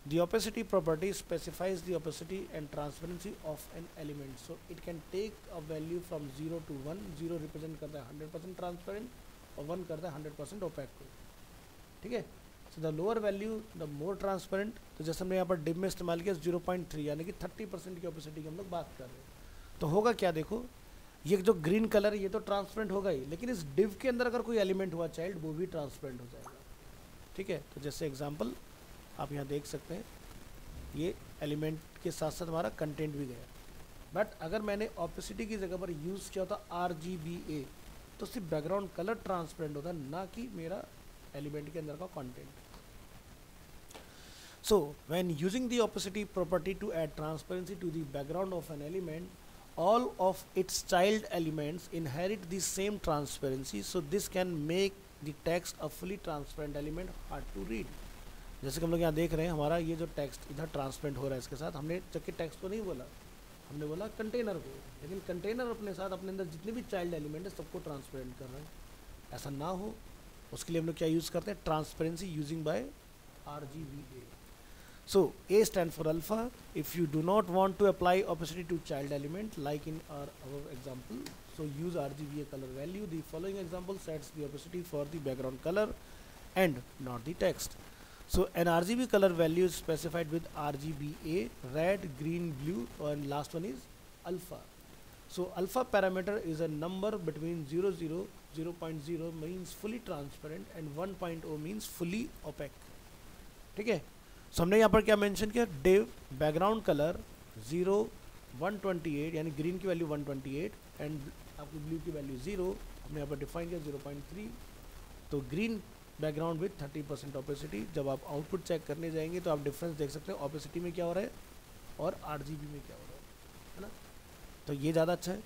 The opacity property specifies the opacity and transparency of an element, so it can take a value from 0 to 1। 0 represent करता है 100% ट्रांसपेरेंट और 1 करता है 100% ओपैक को। ठीक है, so the lower value the more transparent. तो जैसे हमने यहाँ पर डिव में इस्तेमाल किया 0.3, यानी कि 30% की ओपेसिटी की हम लोग बात कर रहे हैं। तो होगा क्या, देखो ये जो ग्रीन कलर है ये तो ट्रांसपेरेंट होगा ही, लेकिन इस डिव के अंदर अगर कोई एलिमेंट हुआ चाइल्ड वो भी ट्रांसपेरेंट हो जाएगा। ठीक है, तो जैसे एग्जाम्पल आप यहाँ देख सकते हैं, ये एलिमेंट के साथ साथ हमारा कंटेंट भी गया। बट अगर मैंने ऑपेसिटी की जगह पर यूज़ किया होता RGBA तो सिर्फ बैकग्राउंड कलर ट्रांसपेरेंट होता, ना कि मेरा एलिमेंट के अंदर का content. So when using the opacity property to add transparency to the background of an element, all of its child elements inherit the same transparency, so this can make the text a fully transparent element hard to read. जैसे कि हम लोग यहाँ देख रहे हैं, हमारा ये जो टेक्स्ट इधर ट्रांसपेरेंट हो रहा है, इसके साथ हमने चक्के टेक्स्ट को नहीं बोला, हमने बोला कंटेनर को, लेकिन कंटेनर अपने साथ अपने अंदर जितने भी चाइल्ड एलिमेंट है सबको ट्रांसपेरेंट कर रहे हैं। ऐसा ना हो उसके लिए हम लोग क्या यूज़ करते हैं, transparency using by RGBA. So A stands for alpha. If you do not want to apply opacity to child element like in our example, so use RGBA color value. The following example sets the opacity for the background color and not the text. So an RGB color value is specified with RGBA, red, green, blue, and last one is alpha. So alpha parameter is a number between 0.0 means fully transparent and 1.0 means fully opaque. ठीक है, सो हमने यहाँ पर क्या mention किया, div background colour 0 128 यानी green की value 128 and आपकी ब्लू की वैल्यू 0, हमने यहाँ पर डिफाइन किया 0.3। तो ग्रीन बैकग्राउंड विथ 30% ऑपेसिटी। जब आप आउटपुट चेक करने जाएंगे तो आप डिफरेंस देख सकते हैं ऑपेसिटी में क्या हो रहा है और RGB में क्या हो रहा है ना। तो ये ज़्यादा अच्छा है,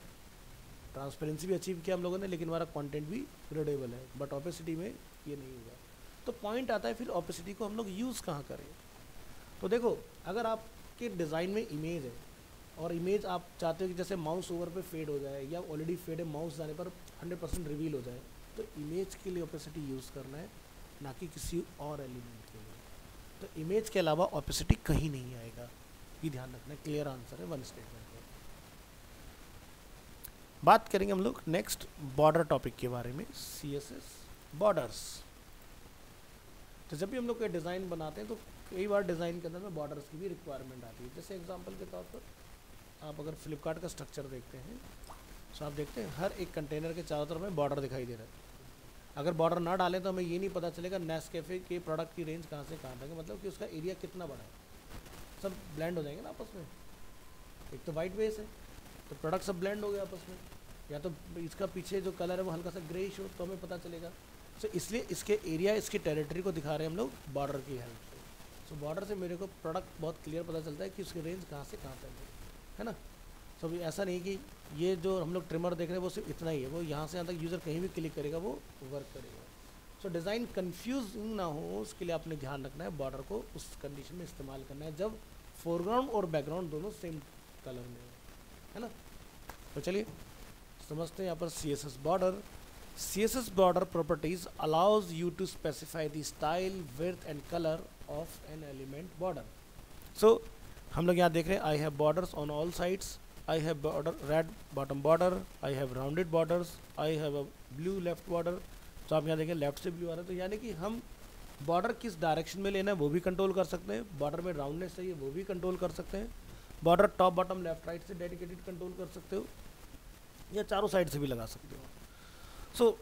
ट्रांसपेरेंसी भी अचीव किया हम लोगों ने, लेकिन हमारा कंटेंट भी रीडेबल है, बट ऑपेसिटी में ये नहीं हुआ। तो पॉइंट आता है फिर ऑपेसिटी को हम लोग यूज़ कहाँ करें। तो देखो, अगर आपके डिज़ाइन में इमेज है और इमेज आप चाहते हो कि जैसे माउस ओवर पे फेड हो जाए या ऑलरेडी फेड है, माउस जाने पर 100% रिवील हो जाए, तो इमेज के लिए ऑपेसिटी यूज़ करना है, ना कि किसी और एलिमेंट के लिए। तो इमेज के अलावा ऑपेसिटी कहीं नहीं आएगा, ये ध्यान रखना है। क्लियर आंसर है वन स्टेटमेंट में। बात करेंगे हम लोग नेक्स्ट बॉर्डर टॉपिक के बारे में, CSS बॉर्डर्स। तो जब भी हम लोग कोई डिज़ाइन बनाते हैं तो कई बार डिज़ाइन के अंदर में बॉर्डर्स की भी रिक्वायरमेंट आती है। जैसे एग्जांपल के तौर पर आप अगर फ्लिपकार्ट का स्ट्रक्चर देखते हैं तो आप देखते हैं हर एक कंटेनर के चारों तरफ में बॉर्डर दिखाई दे रहा है। अगर बॉर्डर ना डालें तो हमें ये नहीं पता चलेगा नेस्कैफे के प्रोडक्ट की रेंज कहाँ से कहाँ तक है, मतलब कि उसका एरिया कितना बड़ा है। सब ब्लेंड हो जाएंगे ना आपस में। एक तो वाइट बेस है तो प्रोडक्ट सब ब्लेंड हो गया आपस में, या तो इसका पीछे जो कलर है वो हल्का सा ग्रेइश हो तो हमें पता चलेगा। सो इसलिए इसके एरिया, इसकी टेरिटरी को दिखा रहे हैं हम लोग बॉर्डर की हेल्प से। सो बॉर्डर से मेरे को प्रोडक्ट बहुत क्लियर पता चलता है कि उसकी रेंज कहाँ से कहाँ तक है ना। सो अभी ऐसा नहीं कि ये जो हम लोग ट्रिमर देख रहे हैं वो सिर्फ इतना ही है, वो यहाँ से यहाँ तक यूज़र कहीं भी क्लिक करेगा वो वर्क करेगा। सो डिज़ाइन कन्फ्यूजिंग ना हो उसके लिए आपने ध्यान रखना है, बॉर्डर को उस कंडीशन में इस्तेमाल करना है जब फोरग्राउंड और बैकग्राउंड दोनों सेम कलर में है ना। तो चलिए समझते हैं यहाँ पर CSS border. CSS border properties allows you to specify the style, width and color of an element border. So हम लोग यहाँ देख रहे हैं I have borders on all sides, I have border red bottom border, I have rounded borders, I have a blue left border। तो आप यहाँ देखें लेफ्ट से ब्लू आ रहा है, तो यानी कि हम बॉर्डर किस डायरेक्शन में लेना है वो भी कंट्रोल कर सकते हैं, बॉर्डर में राउंडनेस चाहिए वो भी कंट्रोल कर सकते हैं, border top bottom left right से डेडिकेटेड कंट्रोल कर सकते हो या चारों साइड से भी लगा सकते हो। सो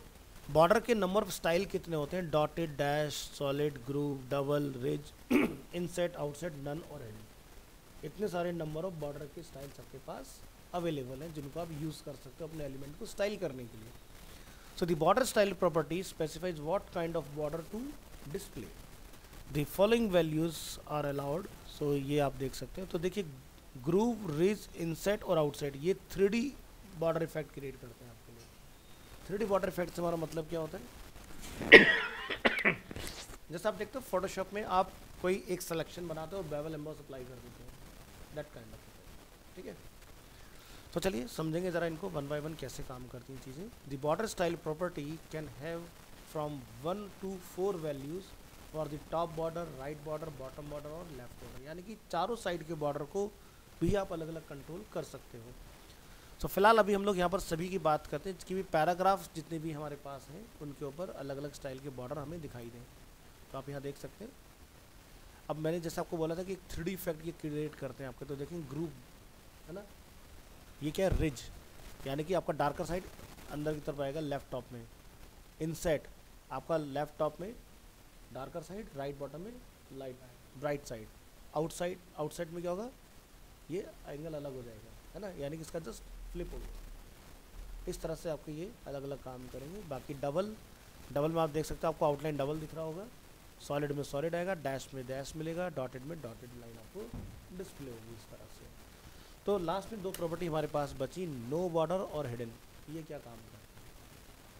बॉर्डर के नंबर ऑफ स्टाइल कितने होते हैं, dotted, dash, solid, groove, double, ridge, inset, outset, none और एंड। इतने सारे नंबर ऑफ बॉर्डर के स्टाइल सबके पास अवेलेबल हैं जिनको आप यूज़ कर सकते हो अपने एलिमेंट को स्टाइल करने के लिए। So the border style property specifies what kind of border to display. The following values are allowed. So ये आप देख सकते हो। तो देखिए ग्रूव, रिज, इनसेट और आउटसेट ये 3D बॉर्डर इफेक्ट क्रिएट करते हैं आपके लिए। 3D बॉर्डर इफेक्ट से हमारा मतलब क्या होता है जैसे आप देखते हो फोटोशॉप में आप कोई एक सिलेक्शन बनाते हो, बेवल एम्बॉस अप्लाई कर देते हो, दैट काइंड ऑफ। ठीक है, तो चलिए समझेंगे ज़रा इनको वन बाय वन कैसे काम करती हैं चीज़ें। The border style property can have from 1 to 4 values for the top border, right border, bottom border और लेफ्ट बॉर्डर, यानी कि चारों साइड के बॉर्डर को भी आप अलग अलग कंट्रोल कर सकते हो। सो फिलहाल अभी हम लोग यहाँ पर सभी की बात करते हैं जिसकी भी पैराग्राफ्स जितने भी हमारे पास हैं उनके ऊपर अलग अलग स्टाइल के बॉर्डर हमें दिखाई दें। तो आप यहाँ देख सकते हैं। अब मैंने जैसे आपको बोला था कि 3D इफेक्ट ये क्रिएट करते हैं आपके, तो देखें ग्रूव है ना, ये क्या है, रिज, यानी कि आपका डार्कर साइड अंदर की तरफ आएगा लेफ्ट टॉप में, इनसेट आपका लेफ्ट टॉप में डार्कर साइड, राइट बॉटम में light bright side, outside, outside में क्या होगा, ये एंगल अलग हो जाएगा, है ना, यानी कि इसका जस्ट फ्लिप हो गया। इस तरह से आपके ये अलग अलग काम करेंगे। बाकी डबल, डबल में आप देख सकते हो आपको आउटलाइन डबल दिख रहा होगा, सॉलिड में सॉलिड आएगा, डैश में डैश मिलेगा, डॉटेड में डॉटेड लाइन आपको डिस्प्ले होगी इस तरह से। तो लास्ट में दो प्रॉपर्टी हमारे पास बची, नो बॉर्डर और हिडन। ये क्या काम करता है,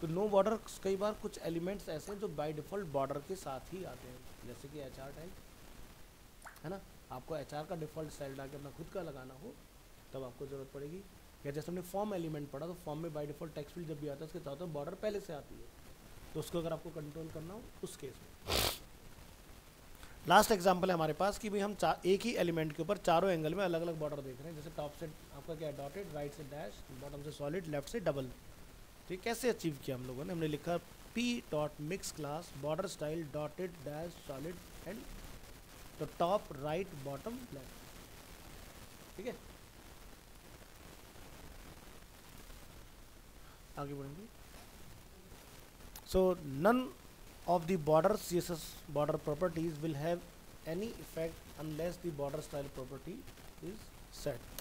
तो नो बॉर्डर कई बार कुछ एलिमेंट्स ऐसे हैं जो बाय डिफ़ॉल्ट बॉर्डर के साथ ही आते हैं, जैसे कि एचआर टाइप, है ना, आपको एचआर का डिफ़ॉल्ट स्टाइल डाल के अपना खुद का लगाना हो तब आपको ज़रूरत पड़ेगी। या जैसे हमने फॉर्म एलिमेंट पढ़ा, तो फॉर्म में बाय डिफ़ॉल्ट टेक्स्ट फील्ड जब भी आता है उसके साथ बॉर्डर पहले से आती है, तो उसको अगर आपको कंट्रोल करना हो उस केस में। लास्ट एग्जांपल है हमारे पास कि भाई हम एक ही एलिमेंट के ऊपर चारों एंगल में अलग अलग बॉर्डर देख रहे हैं, जैसे टॉप से आपका क्या है डॉटेड, राइट से डैश, बॉटम से सॉलिड, लेफ्ट से डबल। तो ये कैसे अचीव किया हम लोगों ने, हमने लिखा p dot mix class border style dotted dash solid and तो टॉप राइट बॉटम लेफ्ट। ठीक है, आगे बढ़ेंगे। सो none of the border CSS border properties will have any effect unless the border style property is set।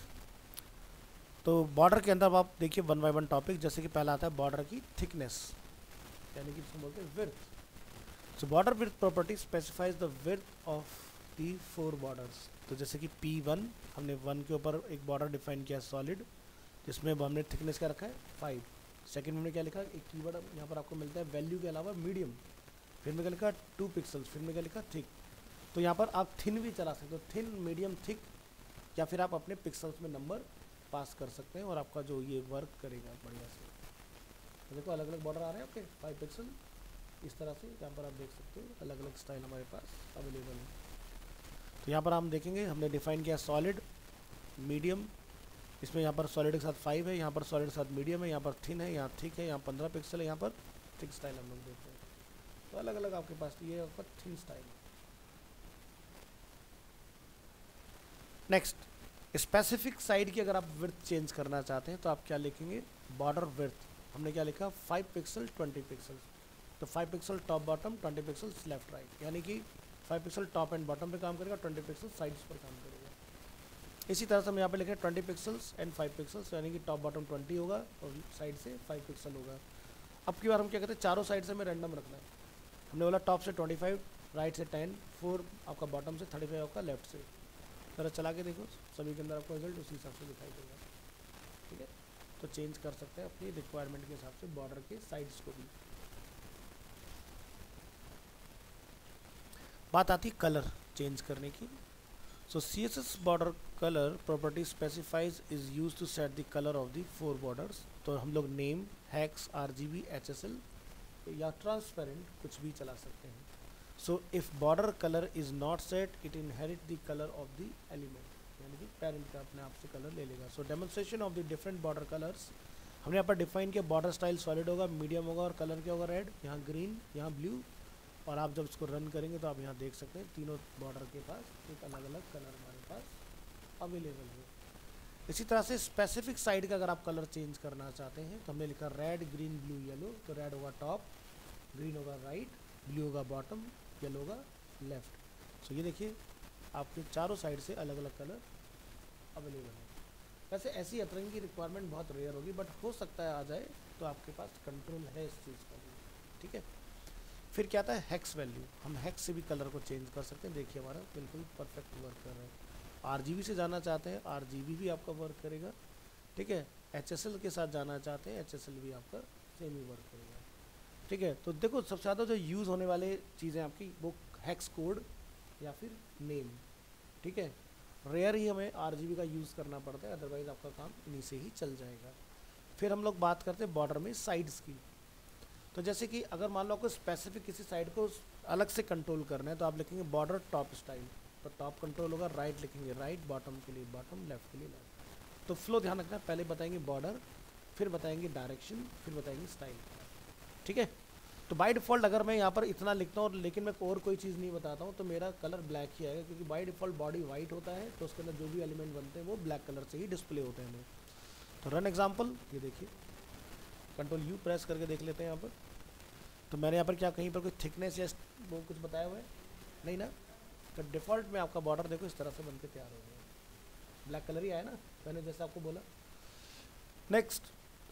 तो border के अंदर आप देखिए वन बाय वन टॉपिक, जैसे कि पहला आता है बॉर्डर की थिकनेस, यानी कि इसको बोलते हैं width. So border width property specifies the width of the 4 borders. तो जैसे कि P1 हमने 1 के ऊपर एक बॉर्डर डिफाइन किया सॉलिड, जिसमें हमने थिकनेस क्या रखा है 5। सेकेंड में हमने क्या लिखा, एक कीवर्ड यहाँ पर आपको मिलता है वैल्यू के अलावा मीडियम, फिर में क्या लिखा 2 पिक्सल्स, फिर में क्या लिखा थिक। तो यहाँ पर आप थिन भी चला सकते हो, थिन, मीडियम, थिक, या फिर आप अपने पिक्सल्स में नंबर पास कर सकते हैं और आपका जो ये वर्क करेगा बढ़िया से। तो देखो अलग अलग बॉर्डर आ रहे हैं आपके 5 पिक्सल इस तरह से, यहाँ पर आप देख सकते हो अलग अलग स्टाइल हमारे पास अवेलेबल है। तो यहाँ पर हम देखेंगे हमने डिफाइन किया सॉलिड, मीडियम, इसमें यहाँ पर सॉलिड के साथ 5 है, यहाँ पर सॉलिड के साथ मीडियम है, यहाँ पर थिन है, यहाँ थिक है, यहाँ 15 पिक्सल है, यहाँ पर थिक स्टाइल हम लोग देखते हैं। तो अलग अलग आपके पास ये आपका thin style. Next, specific side की अगर आप विड्थ चेंज करना चाहते हैं तो आप क्या लिखेंगे, बॉर्डर विड्थ हमने क्या लिखा 5 पिक्सल 20 पिक्सल। तो 5 pixel top bottom, 20 pixel left right, यानी कि 5 पिक्सल टॉप एंड बॉटम पे काम करेगा, 20 पिक्सल साइड्स पर काम करेगा। इसी तरह से हम यहाँ पे लिखे 20 पिक्सल्स एंड 5 पिक्सल्स, यानी कि टॉप बॉटम 20 होगा और साइड से 5 पिक्सल होगा। अब की बार हम क्या कहते हैं, चारों साइड से हमें रैंडम रखना है। हमने बोला टॉप से 25, राइट से 10, 4 आपका बॉटम से 35 आपका लेफ्ट से। जरा चला के देखो सभी के अंदर आपको रिजल्ट उसी हिसाब से दिखाई देगा। ठीक है, तो चेंज कर सकते हैं अपनी रिक्वायरमेंट के हिसाब से बॉर्डर के साइड्स को भी। बात आती कलर चेंज करने की। So CSS border colour property specifies is use to set the colour of the 4 borders. तो हम लोग नेम, हेक्स, RGB, HSL या ट्रांसपेरेंट कुछ भी चला सकते हैं। So if border colour is not set it inherit the colour of the element, यानी कि पेरेंट का अपने आप से कलर ले लेगा। So demonstration of the different border colours हमने यहाँ पर डिफाइन किया, बॉर्डर स्टाइल सॉलिड होगा, मीडियम होगा और कलर क्या होगा रेड, यहाँ ग्रीन, यहाँ ब्लू। और आप जब इसको रन करेंगे तो आप यहाँ देख सकते हैं तीनों बॉर्डर के पास एक अलग अलग कलर हमारे पास अवेलेबल है। इसी तरह से स्पेसिफिक साइड का अगर आप कलर चेंज करना चाहते हैं तो हमने लिखा रेड, ग्रीन, ब्लू, येलो। तो रेड होगा टॉप, ग्रीन होगा राइट, ब्लू होगा बॉटम, येलो होगा लेफ्ट। सो ये देखिए आपके चारों साइड से अलग अलग कलर अवेलेबल है। वैसे ऐसी अतरंगी की रिक्वायरमेंट बहुत रेयर होगी, बट हो सकता है आ जाए, तो आपके पास कंट्रोल है इस चीज़ का भी। ठीक है, फिर क्या आता है हेक्स वैल्यू। हम हेक्स से भी कलर को चेंज कर सकते हैं। देखिए हमारा बिल्कुल परफेक्ट वर्क कर रहा है। RGB से जाना चाहते हैं, RGB भी आपका वर्क करेगा। ठीक है, HSL के साथ जाना चाहते हैं, HSL भी आपका सेम ही वर्क करेगा। ठीक है, तो देखो सबसे ज़्यादा जो यूज़ होने वाले चीज़ें आपकी वो हेक्स कोड या फिर नेम। ठीक है, रेयर ही हमें RGB का यूज़ करना पड़ता है, अदरवाइज़ आपका काम इन्हीं से ही चल जाएगा। फिर हम लोग बात करते हैं बॉर्डर में साइड्स की। तो जैसे कि अगर मान लो आपको स्पेसिफिक किसी साइड को अलग से कंट्रोल करना है तो आप लिखेंगे बॉर्डर टॉप स्टाइल। तो टॉप कंट्रोल होगा, राइट लिखेंगे राइट, बॉटम के लिए बॉटम, लेफ्ट के लिए लेफ्ट। तो फ्लो ध्यान रखना, पहले बताएंगे बॉर्डर, फिर बताएंगे डायरेक्शन, फिर बताएंगे स्टाइल। ठीक है, तो बाय डिफ़ॉल्ट अगर मैं यहाँ पर इतना लिखता हूँ लेकिन मैं और कोई चीज़ नहीं बताता हूँ तो मेरा कलर ब्लैक ही आएगा, क्योंकि बाय डिफ़ॉल्ट बॉडी वाइट होता है तो उसके अंदर जो भी एलिमेंट बनते हैं वो ब्लैक कलर से ही डिस्प्ले होते हैं। तो रन एग्जाम्पल, ये देखिए कंट्रोल U प्रेस करके देख लेते हैं यहाँ पर। तो मैंने यहाँ पर क्या कहीं पर कोई थिकनेस या वो कुछ बताया हुआ है नहीं ना, तो डिफ़ॉल्ट में आपका बॉर्डर देखो इस तरह से बन के तैयार हो गया, ब्लैक कलर ही आया ना मैंने जैसे आपको बोला। नेक्स्ट,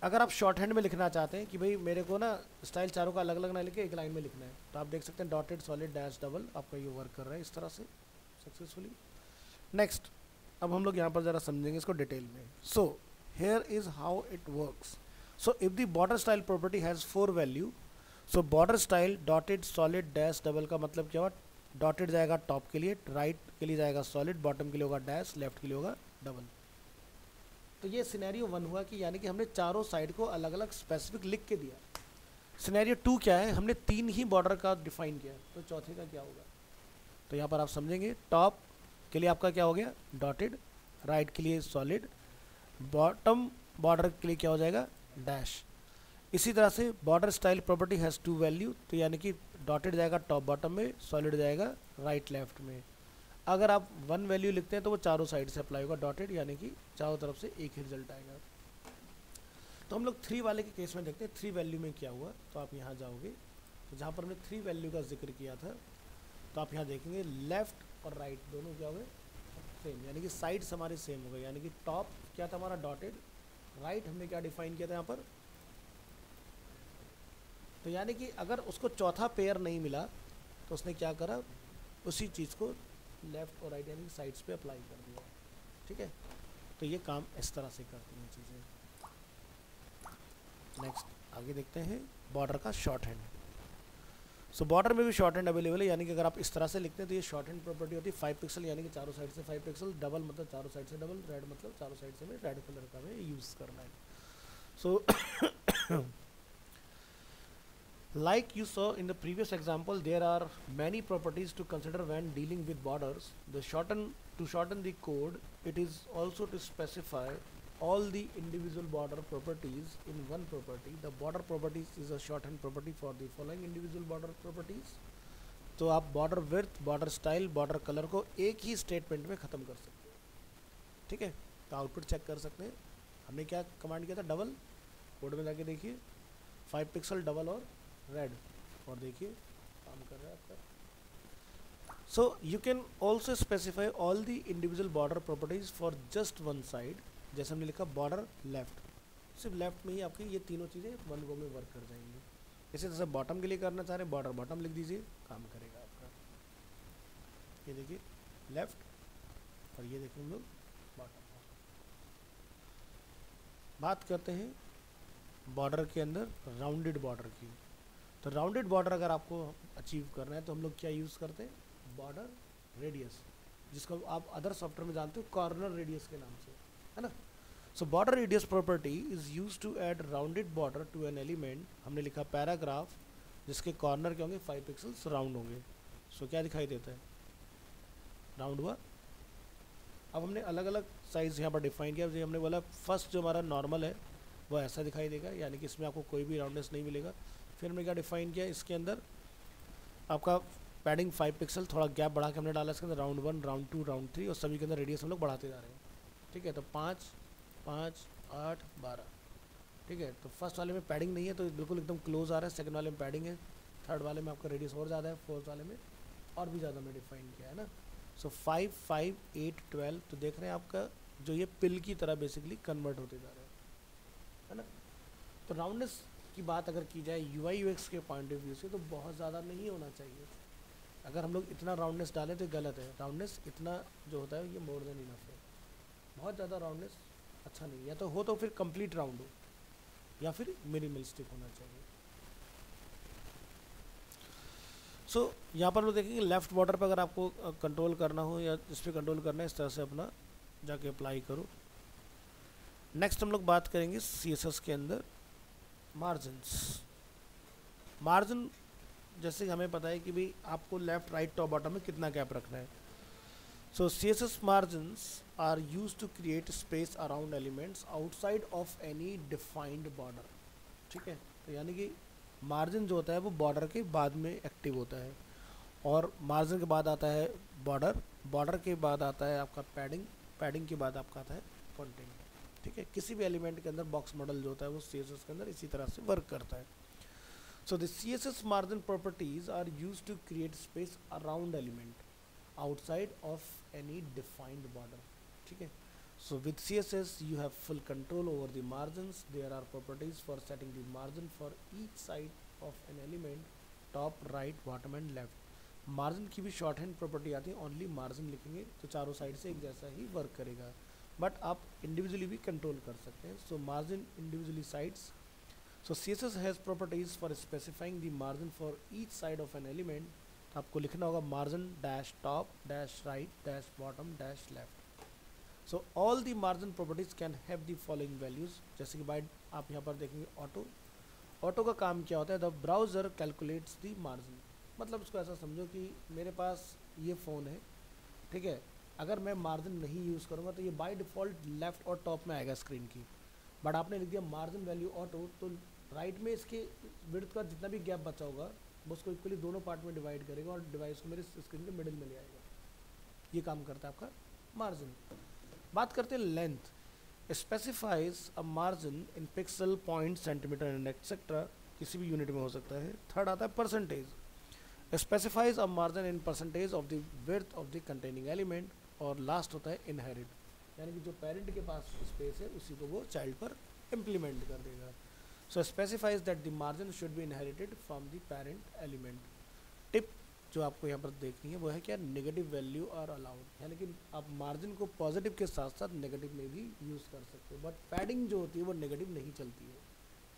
अगर आप शॉर्ट हैंड में लिखना चाहते हैं कि भाई मेरे को ना स्टाइल चारों का अलग अलग ना लिखे एक लाइन में लिखना है, तो आप देख सकते हैं डॉटेड सॉलिड डैश डबल आपका ये वर्क कर रहा है इस तरह से सक्सेसफुली। नेक्स्ट, अब हम लोग यहाँ पर ज़रा समझेंगे इसको डिटेल में। So here is how it works. So if the border style property has 4 value, so border style dotted solid dash double का मतलब क्या हुआ, डॉटेड जाएगा टॉप के लिए, राइट के लिए जाएगा सॉलिड, बॉटम के लिए होगा डैश, लेफ्ट के लिए होगा डबल। तो ये सिनेरियो 1 हुआ कि यानी कि हमने चारों साइड को अलग अलग स्पेसिफिक लिख के दिया। सिनेरियो 2 क्या है, हमने 3 ही बॉर्डर का डिफाइन किया, तो चौथे का क्या होगा। तो यहाँ पर आप समझेंगे, टॉप के लिए आपका क्या हो गया डॉटेड, राइट के लिए सॉलिड, बॉटम बॉर्डर के लिए क्या हो जाएगा डैश। इसी तरह से border style property has 2 value, तो यानी कि डॉटेड जाएगा टॉप बॉटम में, सॉलिड जाएगा राइट लेफ्ट में। अगर आप 1 वैल्यू लिखते हैं तो वो चारों साइड से अप्लाई होगा डॉटेड, यानी कि चारों तरफ से एक ही रिजल्ट आएगा। तो हम लोग 3 वाले के केस में देखते हैं 3 वैल्यू में क्या हुआ। तो आप यहाँ जाओगे, तो जहाँ पर हमने 3 वैल्यू का जिक्र किया था, तो आप यहाँ देखेंगे लेफ्ट और राइट दोनों क्या हो गए सेम, यानी कि साइड्स हमारे सेम हो गए। यानी कि टॉप क्या था हमारा डॉटेड, राइट हमने क्या डिफाइन किया था यहाँ पर। तो यानी कि अगर उसको चौथा पेयर नहीं मिला तो उसने क्या करा, उसी चीज़ को लेफ़्ट और राइट यानी कि साइड्स पे अप्लाई कर दिया। ठीक है, तो ये काम इस तरह से करती हैं चीज़ें। नेक्स्ट आगे देखते हैं बॉर्डर का शॉर्ट हैंड। सो बॉर्डर में भी शॉर्ट हैंड अवेलेबल है, यानी कि अगर आप इस तरह से लिखते हैं तो ये शॉर्ट हैंड प्रॉपर्टी होती है 5 पिक्सल, यानी कि चारों साइड से 5 पिक्सल, डबल मतलब चारों साइड से डबल, रेड मतलब चारों साइड से हमें रेड कलर का हमें यूज़ करना है। सो like you saw in the previous example, there are many properties to consider when dealing with borders. To shorten the code, it is also to specify all the individual border properties in one property. The border properties is a shorthand property for the following individual border properties. तो आप border width, border style, border color को एक ही statement में ख़त्म कर सकते हैं। ठीक है, तो आउटपुट चेक कर सकते हैं। हमने क्या कमांड किया था, डबल, कोड में जाके देखिए 5 पिक्सल डबल और रेड, और देखिए काम कर रहा है आपका। So you can also specify all the individual border properties for just one side. जैसे हमने लिखा बॉर्डर लेफ्ट, सिर्फ लेफ्ट में ही आपकी ये तीनों चीज़ें वन गो में वर्क कर जाएंगी। इसी तरह से बॉटम के लिए करना चाह रहे हैं, बॉर्डर बॉटम लिख दीजिए, काम करेगा आपका। ये देखिए लेफ्ट, और ये देखिए हम लोग बॉटम। बात करते हैं बॉर्डर के अंदर राउंडेड बॉर्डर की। तो राउंडेड बॉर्डर अगर आपको अचीव करना है तो हम लोग क्या यूज़ करते हैं, बॉर्डर रेडियस, जिसको आप अदर सॉफ्टवेयर में जानते हो कॉर्नर रेडियस के नाम से, है ना। So border radius property is use to add rounded border to an element. हमने लिखा पैराग्राफ जिसके कॉर्नर क्या होंगे 5 पिक्सल्स राउंड होंगे। सो क्या दिखाई देता है, राउंड हुआ। अब हमने अलग अलग साइज़ यहाँ पर डिफाइन किया। जैसे हमने बोला फर्स्ट जो हमारा नॉर्मल है वो ऐसा दिखाई देगा, यानी कि इसमें आपको कोई भी राउंडनेस नहीं मिलेगा। फिर हमने क्या डिफाइन किया, इसके अंदर आपका पैडिंग 5 पिक्सल, थोड़ा गैप बढ़ा के हमने डाला इसके अंदर राउंड 1, राउंड 2, राउंड 3, और सभी के अंदर रेडियस हम लोग बढ़ाते जा रहे हैं। ठीक है, तो 5, 5, 8, 12। ठीक है, तो फर्स्ट वाले में पैडिंग नहीं है तो बिल्कुल एकदम क्लोज आ रहा है, सेकंड वाले में पैडिंग है, थर्ड वाले में आपका रेडियस और ज़्यादा है, फोर्थ वाले में और भी ज़्यादा हमने डिफाइन किया है ना। सो 5, 5, 8, 12, तो देख रहे हैं आपका जो ये पिल की तरह बेसिकली कन्वर्ट होते जा रहे हैं, है ना। तो राउंडनेस की बात अगर की जाए UI UX के पॉइंट ऑफ व्यू से तो बहुत ज़्यादा नहीं होना चाहिए। अगर हम लोग इतना राउंडनेस डालें तो गलत है। राउंडनेस इतना जो होता है ये मोर देन इनफ है। बहुत ज़्यादा राउंडनेस अच्छा नहीं है, या तो हो तो फिर कंप्लीट राउंड हो, या फिर मिनिमलिस्टिक होना चाहिए। सो यहाँ पर लोग देखेंगे लेफ़्ट बॉर्डर पर अगर आपको कंट्रोल करना हो या इस पर कंट्रोल करना है, इस तरह से अपना जाके अप्लाई करो। नेक्स्ट हम लोग बात करेंगे CSS के अंदर मार्जिन्स। मार्जिन जैसे हमें पता है कि भाई आपको लेफ्ट राइट टॉप बॉटम में कितना गैप रखना है। So CSS margins are use to create space around elements outside of any defined border. ठीक है, तो यानी कि मार्जिन जो होता है वो बॉर्डर के बाद में एक्टिव होता है, और मार्जिन के बाद आता है बॉर्डर, बॉर्डर के बाद आता है आपका पैडिंग, पैडिंग के बाद आपका आता है कंटेंट। ठीक है, किसी भी एलिमेंट के अंदर बॉक्स मॉडल जो होता है वो CSS के अंदर इसी तरह से वर्क करता है। So the CSS margin properties are use to create space around element. outside of any defined border. ठीक है. So with CSS you have full control over the margins. There are properties for setting the margin for each side of an element, top, right, bottom and left. Margin की भी short hand property आती है. Only margin लिखेंगे तो चारों side से एक जैसा ही वर्क करेगा, बट आप इंडिविजुअली भी कंट्रोल कर सकते हैं. So margin individually sides. So CSS has properties for specifying the margin for each side of an element. आपको लिखना होगा margin dash top dash right dash bottom dash left. So all the margin properties can have the following values. जैसे कि bye आप यहाँ पर देखेंगे auto का काम क्या होता है, the browser calculates the margin. मतलब इसको ऐसा समझो कि मेरे पास ये फ़ोन है, ठीक है, अगर मैं मार्जिन नहीं यूज़ करूँगा तो ये बाय डिफ़ॉल्ट लेफ़्ट और टॉप में आएगा स्क्रीन की. बट आपने लिख दिया मार्जिन वैल्यू ऑटो, तो राइट में इसके विड्थ का जितना भी गैप बचा होगा वो उसको इक्वली दोनों पार्ट में डिवाइड करेगा और डिवाइस को मेरे स्क्रीन के मिडिल में ले आएगा. ये काम करता है आपका मार्जिन. बात करते हैं length. Specifies a margin in pixel, point, centimetre and etcetera. किसी भी यूनिट में हो सकता है. थर्ड आता है percentage. Specifies a margin in percentage of the width of the containing element. और लास्ट होता है इनहेरिट, यानी कि जो पेरेंट के पास स्पेस है उसी को वो चाइल्ड पर इम्प्लीमेंट कर देगा. So specifies that the margin should be inherited from the parent element. Tip जो आपको यहाँ पर देखनी है वो है क्या, नेगेटिव वैल्यू आर अलाउड. यानी कि आप मार्जिन को पॉजिटिव के साथ साथ नेगेटिव में भी यूज़ कर सकते हो, बट पैडिंग जो होती है वो नेगेटिव नहीं चलती है.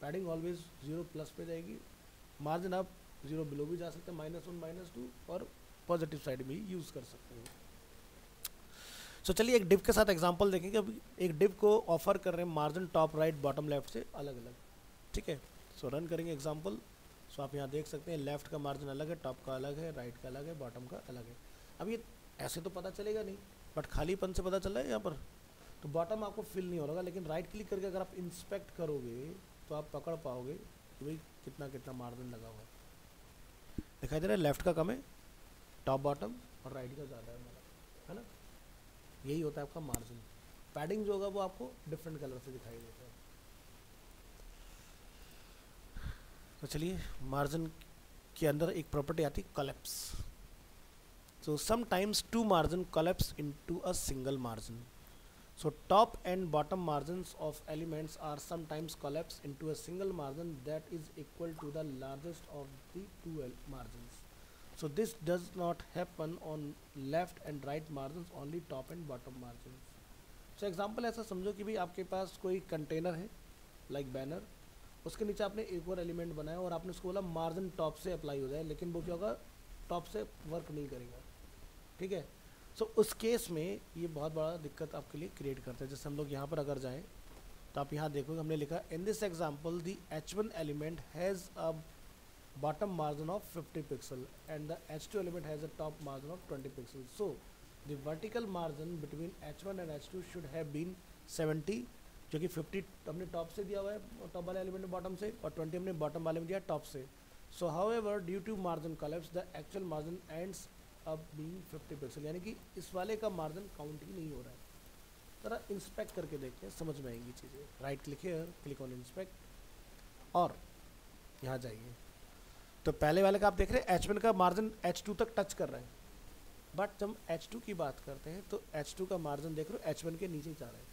पैडिंग ऑलवेज 0 प्लस पे जाएगी. मार्जिन आप 0 बिलो भी जा सकते हैं, -1 -2, और पॉजिटिव साइड में ही यूज़ कर सकते हो. सो चलिए एक डिव के साथ एग्जांपल देखेंगे. अब एक डिव को ऑफर कर रहे हैं margin top, right, bottom, left से अलग अलग. ठीक है, सो रन करेंगे एग्जांपल. सो आप यहाँ देख सकते हैं लेफ्ट का मार्जिन अलग है, टॉप का अलग है, राइट का अलग है, बॉटम का अलग है. अब ये ऐसे तो पता चलेगा नहीं, बट खालीपन से पता चल रहा है यहाँ पर. तो बॉटम आपको फिल नहीं हो रहा, लेकिन राइट क्लिक करके अगर आप इंस्पेक्ट करोगे तो आप पकड़ पाओगे कि भाई कितना कितना मार्जिन लगा हुआ है. दिखाई दे रहा है लेफ्ट का कम है, टॉप बॉटम, और राइट का ज़्यादा है ना. यही होता है आपका मार्जिन. पैडिंग जो होगा वो आपको डिफरेंट कलर से दिखाई देता है. तो चलिए मार्जिन के अंदर एक प्रॉपर्टी आती है collapse. So sometimes two margin collapse into a single margin. So top and bottom margins of elements are sometimes collapsed into a single margin that is equal to the largest of the two margins. So this does not happen on left and right margins, only top and bottom margins. So example ऐसा समझो कि भाई आपके पास कोई container है like banner, उसके नीचे आपने एक और एलिमेंट बनाया और आपने उसको बोला मार्जिन टॉप से अप्लाई हो जाए, लेकिन वो क्या होगा, टॉप से वर्क नहीं करेगा. ठीक है. सो उस केस में ये बहुत बड़ा दिक्कत आपके लिए क्रिएट करता है. जैसे हम लोग यहाँ पर अगर जाएं तो आप यहाँ देखोगे हमने लिखा in this example the H1 element has a bottom margin of 50 pixel and the H2 element has a top margin of 20 pixel. So the vertical margin between H1 and H2 should have been 70, जो कि 50 हमने top से दिया हुआ है, top वाले element ने bottom से, और 20 हमने बॉटम वाले में दिया टॉप से. So however due to margin collapse the actual margin ends up being 50 pixel, यानी कि इस वाले का मार्जिन काउंट ही नहीं हो रहा है. जरा इंस्पेक्ट करके देखते हैं, समझ में आएंगी चीज़ें. Right click here, click on inspect और यहाँ जाइए. तो पहले वाले का आप देख रहे हैं H1 का मार्जिन H2 तक टच कर रहा है, बट जब H2 की बात करते हैं तो H2 का मार्जिन देख रहे हो H1 के नीचे जा रहा है.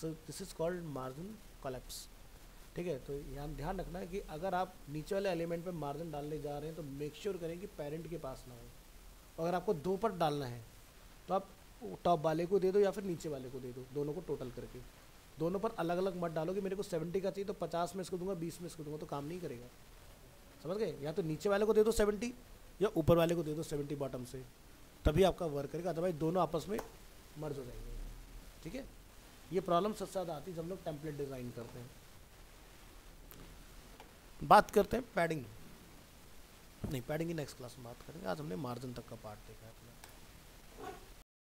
So this is called margin collapse. ठीक है. तो यहाँ ध्यान रखना है कि अगर आप नीचे वाले एलिमेंट पे मार्जिन डालने जा रहे हैं तो मेक श्योर करें कि पेरेंट के पास ना हो. अगर आपको 2 पर डालना है तो आप टॉप वाले को दे दो या फिर नीचे वाले को दे दो, दोनों को टोटल करके. दोनों पर अलग अलग मत डालो कि मेरे को 70 का चाहिए तो 50 में इसको दूंगा, 20 में इसको दूंगा, तो काम नहीं करेगा. समझ गए. या तो नीचे वाले को दे दो 70 या ऊपर वाले को दे दो 70 बॉटम से, तभी आपका वर्क करेगा. अदरवाइज दोनों आपस में मर्ज हो जाएंगे. ठीक है. ये प्रॉब्लम सबसे ज़्यादा आती है जब हम लोग टेम्पलेट डिज़ाइन करते हैं. बात करते हैं पैडिंग. नहीं, पैडिंग की नेक्स्ट क्लास में बात करेंगे. आज हमने मार्जिन तक का पार्ट देखा है अपना.